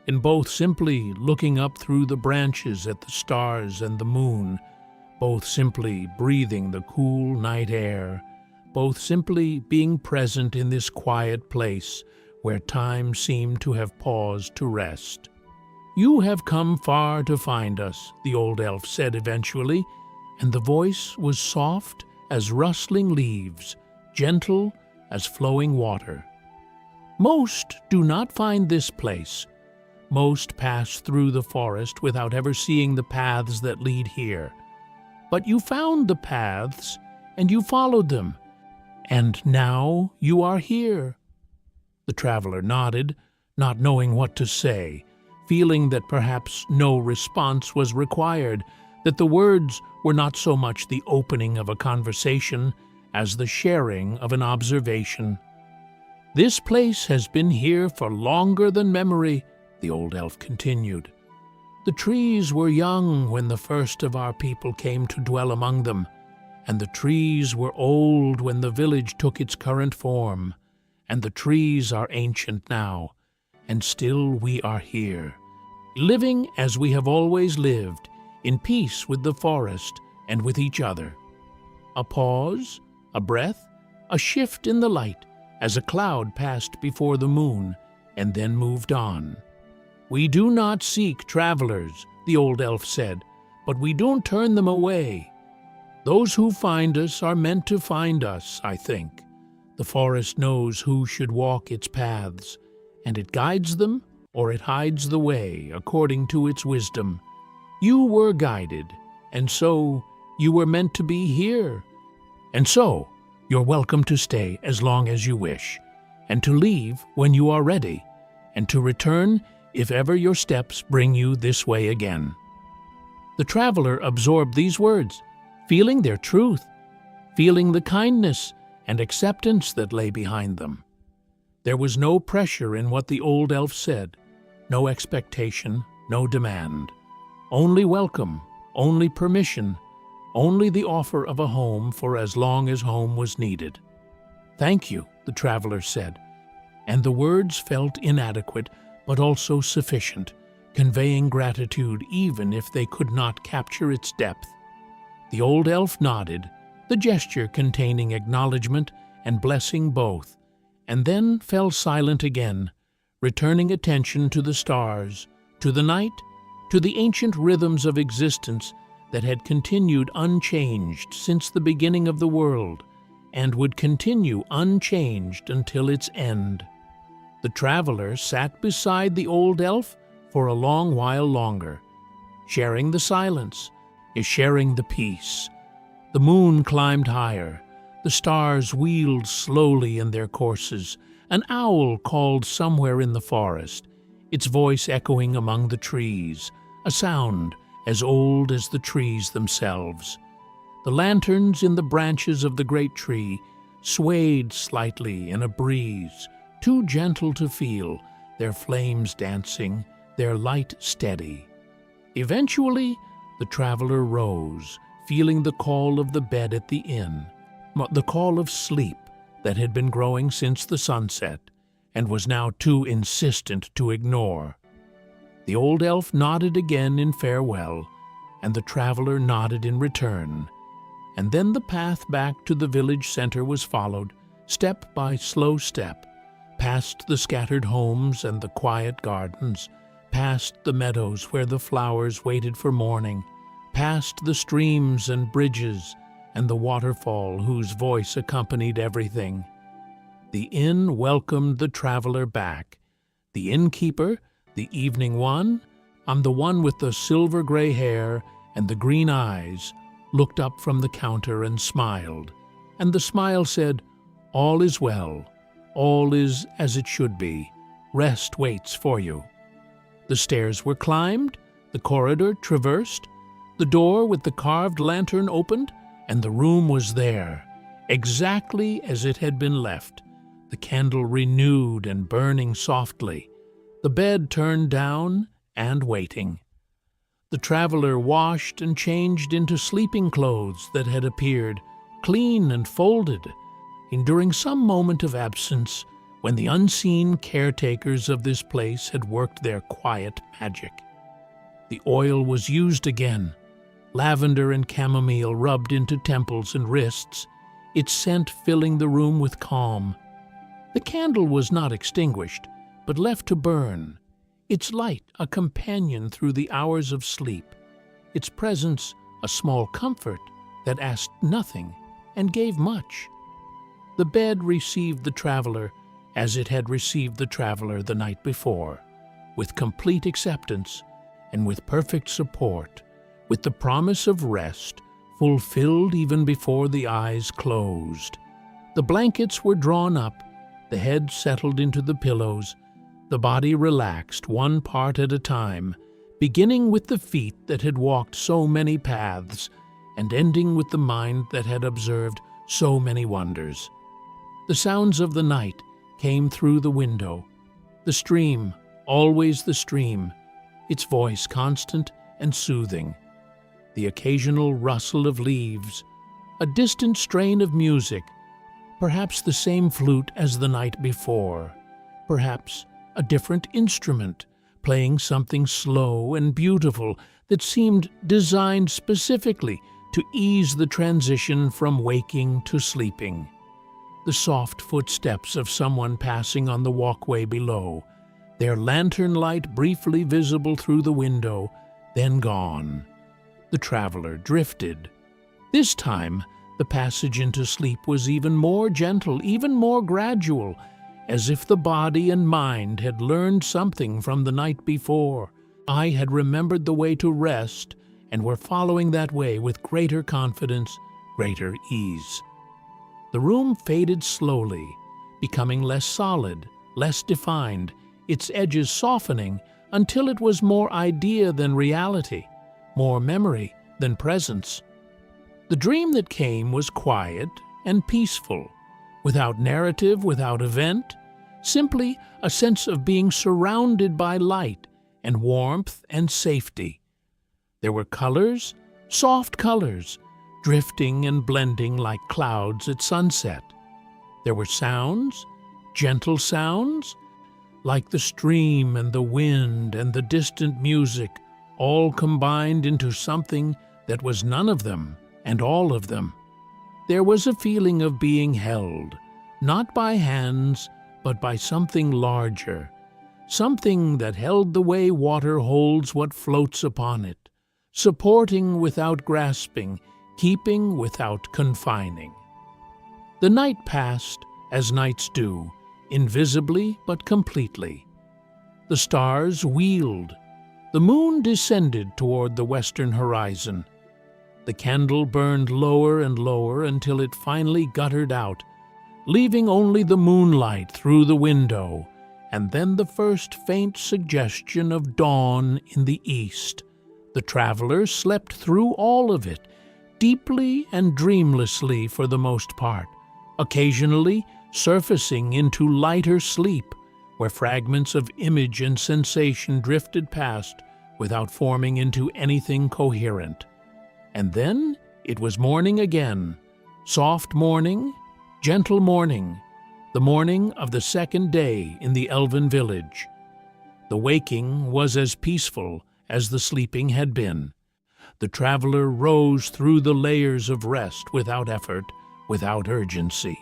and both simply looking up through the branches at the stars and the moon, both simply breathing the cool night air, both simply being present in this quiet place where time seemed to have paused to rest. "You have come far to find us," the old elf said eventually, and the voice was soft as rustling leaves, gentle as flowing water. "Most do not find this place. Most pass through the forest without ever seeing the paths that lead here. But you found the paths, and you followed them, and now you are here." The traveler nodded, not knowing what to say, feeling that perhaps no response was required, that the words were not so much the opening of a conversation as the sharing of an observation. "This place has been here for longer than memory," the old elf continued. "The trees were young when the first of our people came to dwell among them, and the trees were old when the village took its current form, and the trees are ancient now, and still we are here, living as we have always lived, in peace with the forest and with each other." A pause, a breath, a shift in the light as a cloud passed before the moon and then moved on. "We do not seek travelers," the old elf said, "but we don't turn them away. Those who find us are meant to find us, I think. The forest knows who should walk its paths, and it guides them or it hides the way according to its wisdom. You were guided, and so you were meant to be here. And so you're welcome to stay as long as you wish, and to leave when you are ready, and to return if ever your steps bring you this way again." The traveler absorbed these words, feeling their truth, feeling the kindness and acceptance that lay behind them. There was no pressure in what the old elf said, no expectation, no demand. Only welcome, only permission, only the offer of a home for as long as home was needed. "Thank you," the traveler said, and the words felt inadequate but also sufficient, conveying gratitude even if they could not capture its depth. The old elf nodded, the gesture containing acknowledgement and blessing both, and then fell silent again, returning attention to the stars, to the night, to the ancient rhythms of existence that had continued unchanged since the beginning of the world, and would continue unchanged until its end. The traveler sat beside the old elf for a long while longer, sharing the silence, sharing the peace. The moon climbed higher, the stars wheeled slowly in their courses, an owl called somewhere in the forest, its voice echoing among the trees, a sound as old as the trees themselves. The lanterns in the branches of the great tree swayed slightly in a breeze, too gentle to feel, their flames dancing, their light steady. Eventually, the traveler rose, feeling the call of the bed at the inn, the call of sleep that had been growing since the sunset, and was now too insistent to ignore. The old elf nodded again in farewell, and the traveler nodded in return, and then the path back to the village center was followed, step by slow step, past the scattered homes and the quiet gardens, past the meadows where the flowers waited for morning, past the streams and bridges and the waterfall whose voice accompanied everything. The inn welcomed the traveler back. The innkeeper, the evening one, the one with the silver-gray hair and the green eyes, looked up from the counter and smiled. And the smile said, "All is well. All is as it should be. Rest waits for you." The stairs were climbed, the corridor traversed, the door with the carved lantern opened, and the room was there, exactly as it had been left, the candle renewed and burning softly, the bed turned down and waiting. The traveler washed and changed into sleeping clothes that had appeared, clean and folded, during some moment of absence when the unseen caretakers of this place had worked their quiet magic. The oil was used again, lavender and chamomile rubbed into temples and wrists, its scent filling the room with calm. The candle was not extinguished, but left to burn, its light a companion through the hours of sleep, its presence a small comfort that asked nothing and gave much. The bed received the traveler as it had received the traveler the night before, with complete acceptance and with perfect support, with the promise of rest fulfilled even before the eyes closed. The blankets were drawn up, the head settled into the pillows, the body relaxed one part at a time, beginning with the feet that had walked so many paths and ending with the mind that had observed so many wonders. The sounds of the night came through the window. The stream, always the stream, its voice constant and soothing. The occasional rustle of leaves, a distant strain of music, perhaps the same flute as the night before, perhaps a different instrument, playing something slow and beautiful that seemed designed specifically to ease the transition from waking to sleeping. The soft footsteps of someone passing on the walkway below, their lantern light briefly visible through the window, then gone. The traveler drifted. This time, the passage into sleep was even more gentle, even more gradual, as if the body and mind had learned something from the night before. I had remembered the way to rest and were following that way with greater confidence, greater ease. The room faded slowly, becoming less solid, less defined, its edges softening until it was more idea than reality, more memory than presence. The dream that came was quiet and peaceful, without narrative, without event, simply a sense of being surrounded by light and warmth and safety. There were colors, soft colors, drifting and blending like clouds at sunset. There were sounds, gentle sounds, like the stream and the wind and the distant music, all combined into something that was none of them and all of them. There was a feeling of being held, not by hands, but by something larger, something that held the way water holds what floats upon it, supporting without grasping, keeping without confining. The night passed, as nights do, invisibly but completely. The stars wheeled. The moon descended toward the western horizon. The candle burned lower and lower until it finally guttered out, leaving only the moonlight through the window, and then the first faint suggestion of dawn in the east. The traveler slept through all of it, deeply and dreamlessly for the most part, occasionally surfacing into lighter sleep, where fragments of image and sensation drifted past without forming into anything coherent. And then it was morning again, soft morning, gentle morning, the morning of the second day in the Elven village. The waking was as peaceful as the sleeping had been. The traveler rose through the layers of rest without effort, without urgency,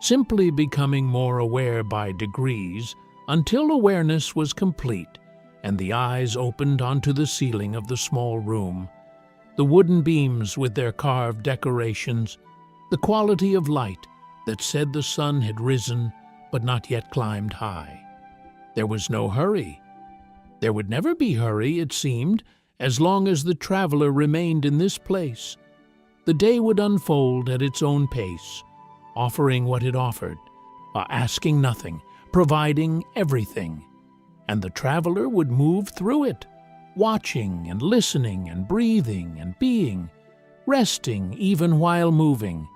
simply becoming more aware by degrees until awareness was complete and the eyes opened onto the ceiling of the small room, the wooden beams with their carved decorations, the quality of light that said the sun had risen but not yet climbed high. There was no hurry. There would never be hurry, it seemed, as long as the traveler remained in this place. The day would unfold at its own pace, offering what it offered, asking nothing, providing everything. And the traveler would move through it, watching and listening and breathing and being, resting even while moving,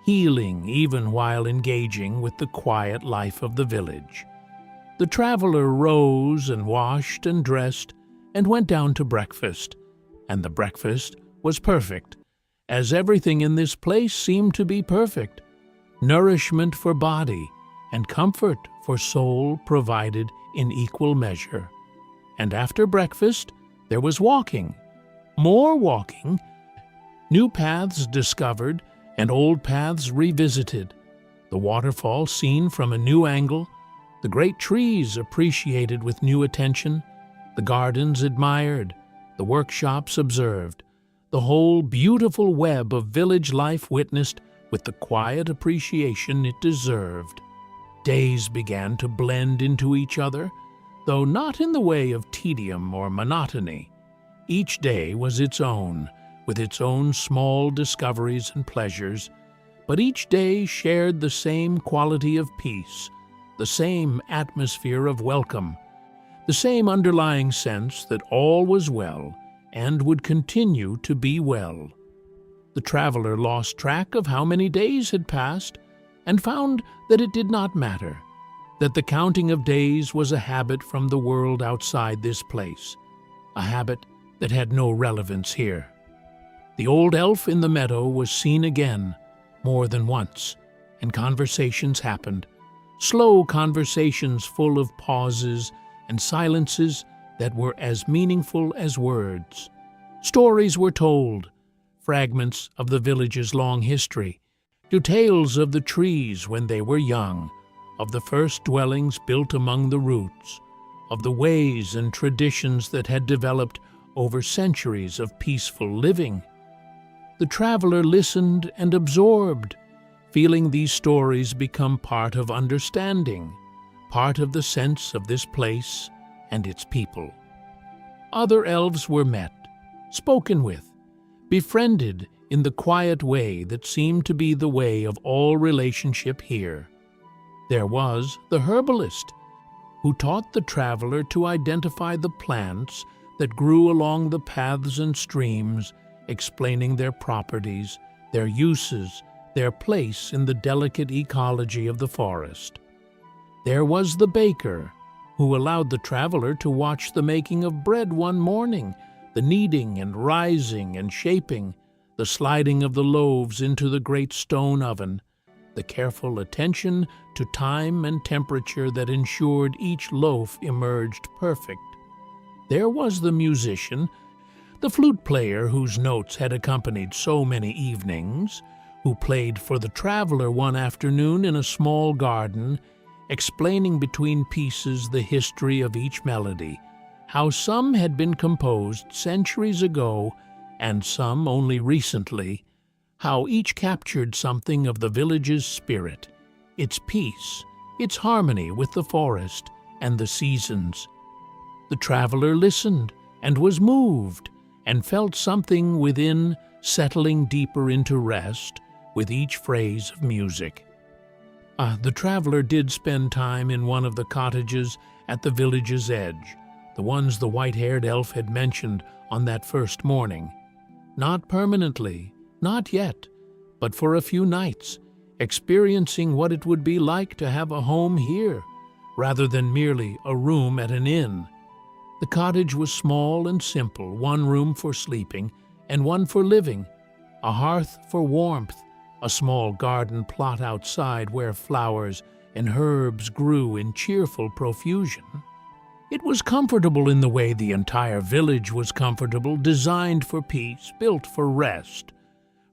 healing even while engaging with the quiet life of the village. The traveler rose and washed and dressed and went down to breakfast, and the breakfast was perfect, as everything in this place seemed to be perfect. Nourishment for body and comfort for soul provided in equal measure. And after breakfast, there was walking, more walking, new paths discovered and old paths revisited, the waterfall seen from a new angle, the great trees appreciated with new attention, the gardens admired, the workshops observed, the whole beautiful web of village life witnessed with the quiet appreciation it deserved. Days began to blend into each other, though not in the way of tedium or monotony. Each day was its own, with its own small discoveries and pleasures, but each day shared the same quality of peace, the same atmosphere of welcome, the same underlying sense that all was well and would continue to be well. The traveler lost track of how many days had passed and found that it did not matter, that the counting of days was a habit from the world outside this place, a habit that had no relevance here. The old elf in the meadow was seen again, more than once, and conversations happened, slow conversations full of pauses and silences that were as meaningful as words. Stories were told, fragments of the village's long history, details of the trees when they were young, of the first dwellings built among the roots, of the ways and traditions that had developed over centuries of peaceful living. The traveler listened and absorbed, feeling these stories become part of understanding, part of the sense of this place and its people. Other elves were met, spoken with, befriended in the quiet way that seemed to be the way of all relationship here. There was the herbalist, who taught the traveler to identify the plants that grew along the paths and streams, explaining their properties, their uses, their place in the delicate ecology of the forest. There was the baker, who allowed the traveler to watch the making of bread one morning, the kneading and rising and shaping, the sliding of the loaves into the great stone oven, the careful attention to time and temperature that ensured each loaf emerged perfect. There was the musician, the flute player whose notes had accompanied so many evenings, who played for the traveler one afternoon in a small garden, explaining between pieces the history of each melody, how some had been composed centuries ago and some only recently, how each captured something of the village's spirit, its peace, its harmony with the forest and the seasons. The traveler listened and was moved and felt something within settling deeper into rest with each phrase of music. The traveler did spend time in one of the cottages at the village's edge, the ones the white-haired elf had mentioned on that first morning. Not permanently, not yet, but for a few nights, experiencing what it would be like to have a home here, rather than merely a room at an inn. The cottage was small and simple, one room for sleeping and one for living, a hearth for warmth, a small garden plot outside where flowers and herbs grew in cheerful profusion. It was comfortable in the way the entire village was comfortable, designed for peace, built for rest.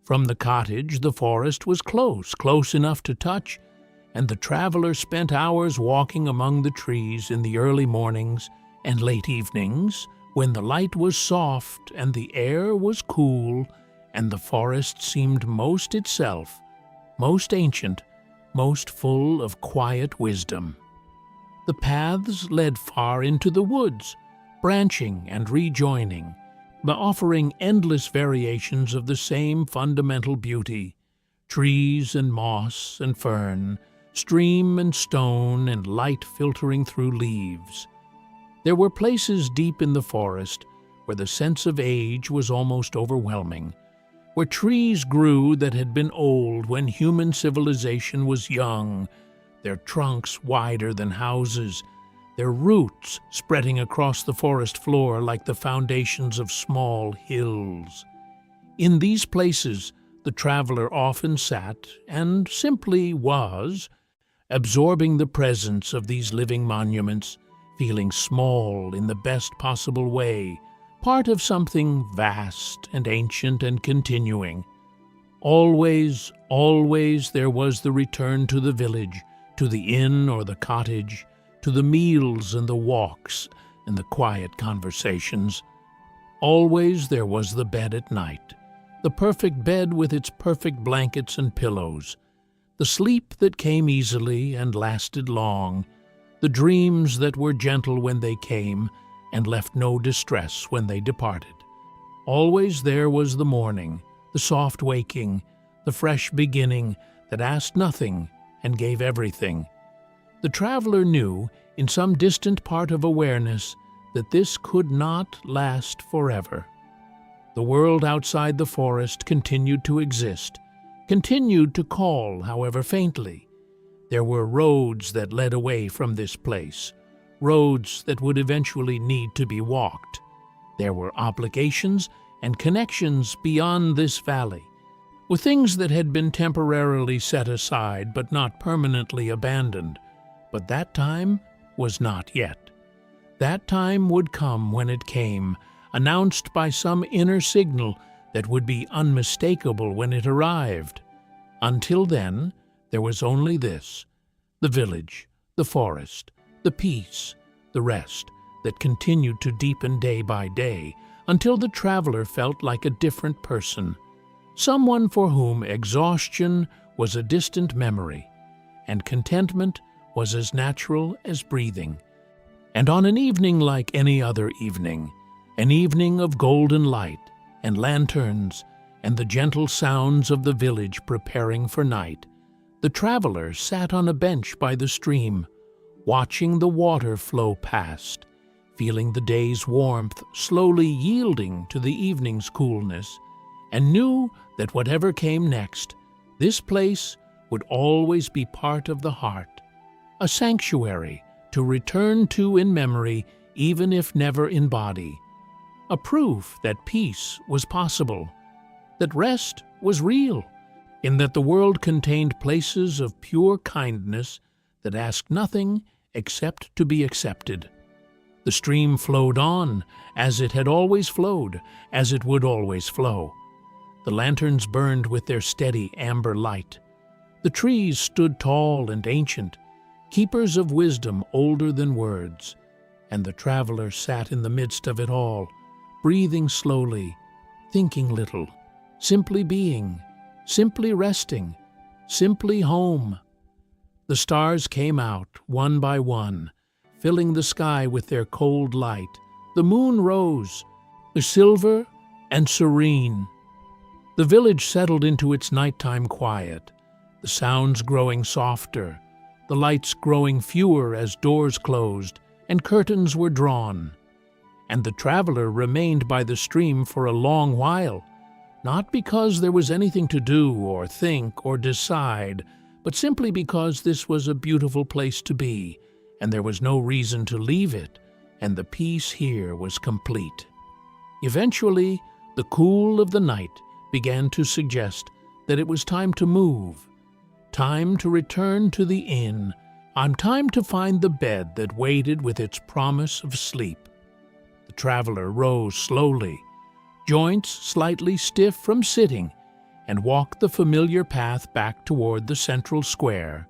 From the cottage, the forest was close enough to touch, and the traveler spent hours walking among the trees in the early mornings and late evenings, when the light was soft and the air was cool, and the forest seemed most itself, most ancient, most full of quiet wisdom. The paths led far into the woods, branching and rejoining, but offering endless variations of the same fundamental beauty: trees and moss and fern, stream and stone, and light filtering through leaves. There were places deep in the forest where the sense of age was almost overwhelming, where trees grew that had been old when human civilization was young, their trunks wider than houses, their roots spreading across the forest floor like the foundations of small hills. In these places, the traveler often sat and simply was, absorbing the presence of these living monuments, feeling small in the best possible way, part of something vast and ancient and continuing. Always, always there was the return to the village, to the inn or the cottage, to the meals and the walks and the quiet conversations. Always there was the bed at night, the perfect bed with its perfect blankets and pillows, the sleep that came easily and lasted long, the dreams that were gentle when they came and left no distress when they departed. Always there was the morning, the soft waking, the fresh beginning that asked nothing and gave everything. The traveler knew, in some distant part of awareness, that this could not last forever. The world outside the forest continued to exist, continued to call, however faintly. There were roads that led away from this place, roads that would eventually need to be walked. There were obligations and connections beyond this valley, with things that had been temporarily set aside but not permanently abandoned. But that time was not yet. That time would come when it came, announced by some inner signal that would be unmistakable when it arrived. Until then, there was only this: the village, the forest, the peace, the rest, that continued to deepen day by day, until the traveler felt like a different person, someone for whom exhaustion was a distant memory, and contentment was as natural as breathing. And on an evening like any other evening, an evening of golden light and lanterns and the gentle sounds of the village preparing for night, the traveler sat on a bench by the stream, watching the water flow past, feeling the day's warmth slowly yielding to the evening's coolness, and knew that whatever came next, this place would always be part of the heart, a sanctuary to return to in memory, even if never in body, a proof that peace was possible, that rest was real, in that the world contained places of pure kindness that asked nothing except to be accepted. The stream flowed on, as it had always flowed, as it would always flow. The lanterns burned with their steady amber light. The trees stood tall and ancient, keepers of wisdom older than words, and the traveler sat in the midst of it all, breathing slowly, thinking little, simply being, simply resting, simply home. The stars came out, one by one, filling the sky with their cold light. The moon rose, silver and serene. The village settled into its nighttime quiet, the sounds growing softer, the lights growing fewer as doors closed and curtains were drawn. And the traveler remained by the stream for a long while, not because there was anything to do or think or decide, but simply because this was a beautiful place to be, and there was no reason to leave it, and the peace here was complete. Eventually, the cool of the night began to suggest that it was time to move, time to return to the inn, on time to find the bed that waited with its promise of sleep. The traveler rose slowly, joints slightly stiff from sitting, and walked the familiar path back toward the central square,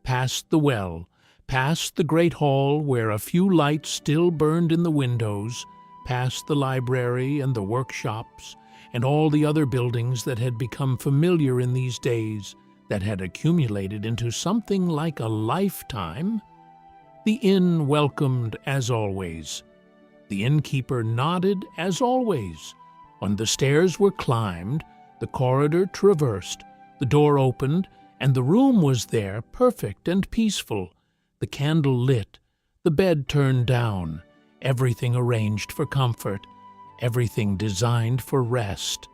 past the well, past the great hall where a few lights still burned in the windows, past the library and the workshops, and all the other buildings that had become familiar in these days, that had accumulated into something like a lifetime. The inn welcomed as always. The innkeeper nodded as always. When the stairs were climbed, the corridor traversed, the door opened, and the room was there, perfect and peaceful, the candle lit, the bed turned down, everything arranged for comfort, everything designed for rest.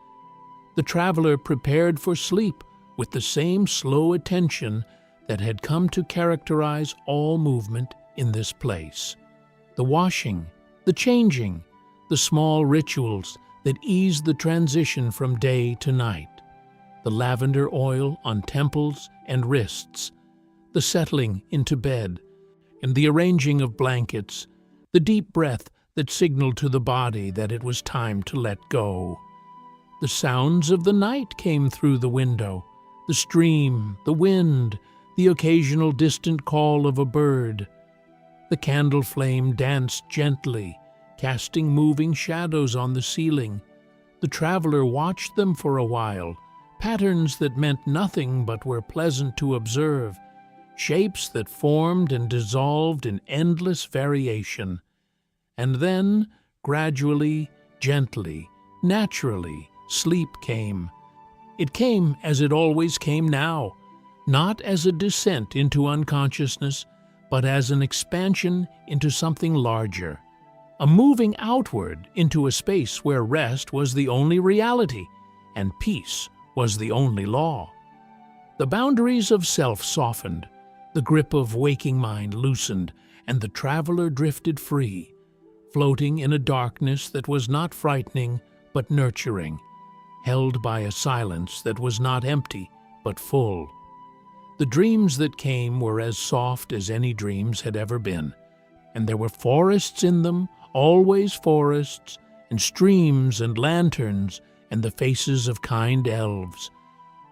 The traveler prepared for sleep with the same slow attention that had come to characterize all movement in this place. The washing, the changing, the small rituals that eased the transition from day to night, the lavender oil on temples and wrists, the settling into bed, and the arranging of blankets, the deep breath that signaled to the body that it was time to let go. The sounds of the night came through the window, the stream, the wind, the occasional distant call of a bird. The candle flame danced gently, casting moving shadows on the ceiling. The traveler watched them for a while, patterns that meant nothing but were pleasant to observe, shapes that formed and dissolved in endless variation. And then, gradually, gently, naturally, sleep came. It came as it always came now, not as a descent into unconsciousness, but as an expansion into something larger, a moving outward into a space where rest was the only reality and peace was the only law. The boundaries of self softened, the grip of waking mind loosened, and the traveler drifted free, floating in a darkness that was not frightening but nurturing, held by a silence that was not empty but full. The dreams that came were as soft as any dreams had ever been, and there were forests in them, always forests, and streams and lanterns, and the faces of kind elves.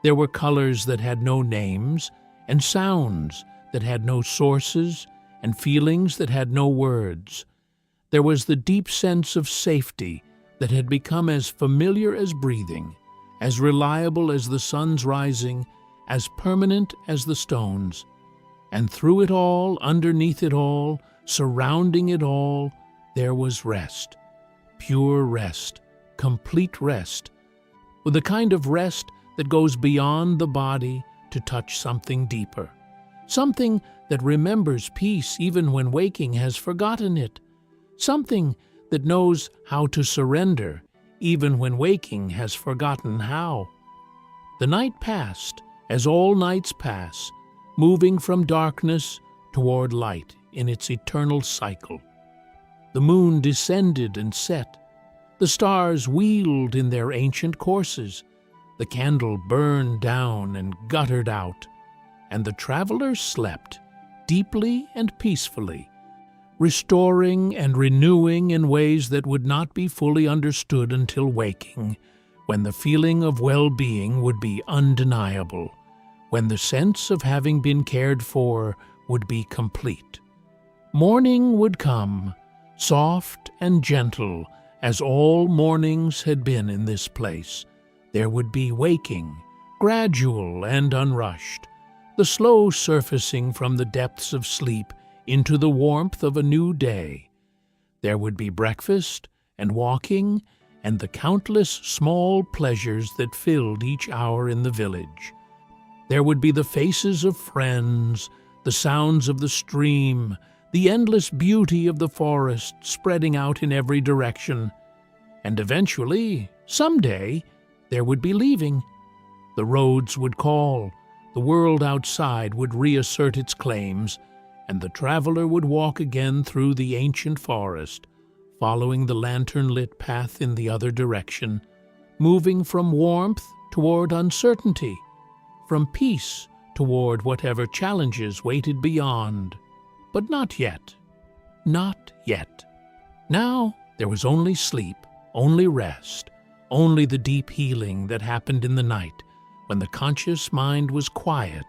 There were colors that had no names, and sounds that had no sources, and feelings that had no words. There was the deep sense of safety that had become as familiar as breathing, as reliable as the sun's rising, as permanent as the stones. And through it all, underneath it all, surrounding it all, there was rest, pure rest, complete rest, with a kind of rest that goes beyond the body to touch something deeper, something that remembers peace even when waking has forgotten it, something that knows how to surrender even when waking has forgotten how. The night passed, as all nights pass, moving from darkness toward light in its eternal cycle. The moon descended and set. The stars wheeled in their ancient courses. The candle burned down and guttered out, and the traveler slept, deeply and peacefully, restoring and renewing in ways that would not be fully understood until waking, when the feeling of well-being would be undeniable, when the sense of having been cared for would be complete. Morning would come, soft and gentle, as all mornings had been in this place. There would be waking, gradual and unrushed, the slow surfacing from the depths of sleep into the warmth of a new day. There would be breakfast and walking and the countless small pleasures that filled each hour in the village. There would be the faces of friends, the sounds of the stream, the endless beauty of the forest spreading out in every direction. And eventually, someday, there would be leaving. The roads would call, the world outside would reassert its claims, and the traveler would walk again through the ancient forest, following the lantern-lit path in the other direction, moving from warmth toward uncertainty, from peace toward whatever challenges waited beyond. But not yet. Not yet. Now there was only sleep, only rest, only the deep healing that happened in the night when the conscious mind was quiet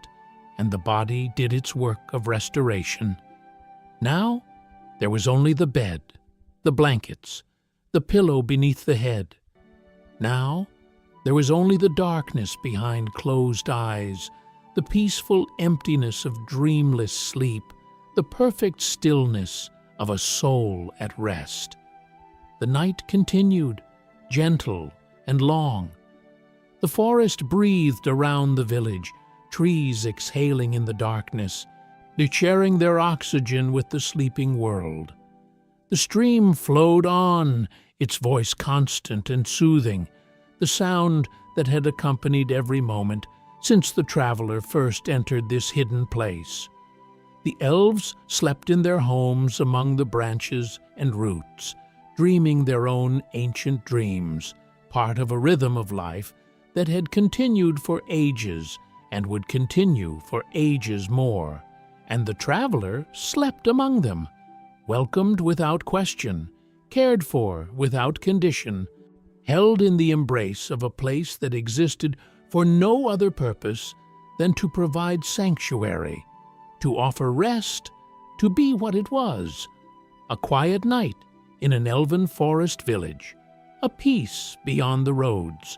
and the body did its work of restoration. Now there was only the bed, the blankets, the pillow beneath the head. Now there was only the darkness behind closed eyes, the peaceful emptiness of dreamless sleep, the perfect stillness of a soul at rest. The night continued, gentle and long. The forest breathed around the village, trees exhaling in the darkness, sharing their oxygen with the sleeping world. The stream flowed on, its voice constant and soothing, the sound that had accompanied every moment since the traveler first entered this hidden place. The elves slept in their homes among the branches and roots, dreaming their own ancient dreams, part of a rhythm of life that had continued for ages and would continue for ages more. And the traveler slept among them, welcomed without question, cared for without condition, held in the embrace of a place that existed for no other purpose than to provide sanctuary, to offer rest, to be what it was, a quiet night in an elven forest village, a peace beyond the roads,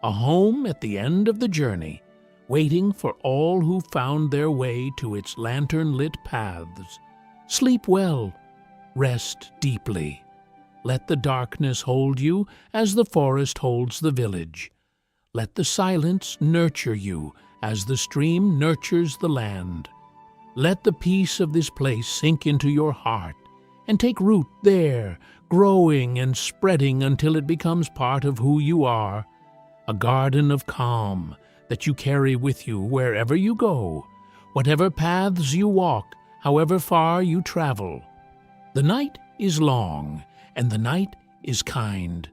a home at the end of the journey, waiting for all who found their way to its lantern-lit paths. Sleep well, rest deeply. Let the darkness hold you as the forest holds the village. Let the silence nurture you as the stream nurtures the land. Let the peace of this place sink into your heart and take root there, growing and spreading until it becomes part of who you are, a garden of calm that you carry with you wherever you go, whatever paths you walk, however far you travel. The night is long, and the night is kind.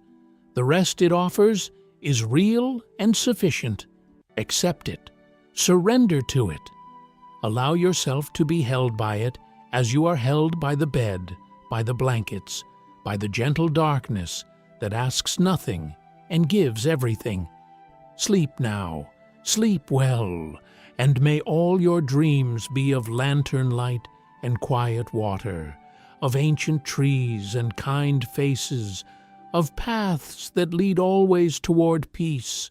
The rest it offers is real and sufficient. Accept it. Surrender to it. Allow yourself to be held by it as you are held by the bed, by the blankets, by the gentle darkness that asks nothing and gives everything. Sleep now, sleep well, and may all your dreams be of lantern light and quiet water, of ancient trees and kind faces, of paths that lead always toward peace,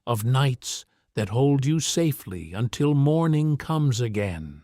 of nights that hold you safely until morning comes again.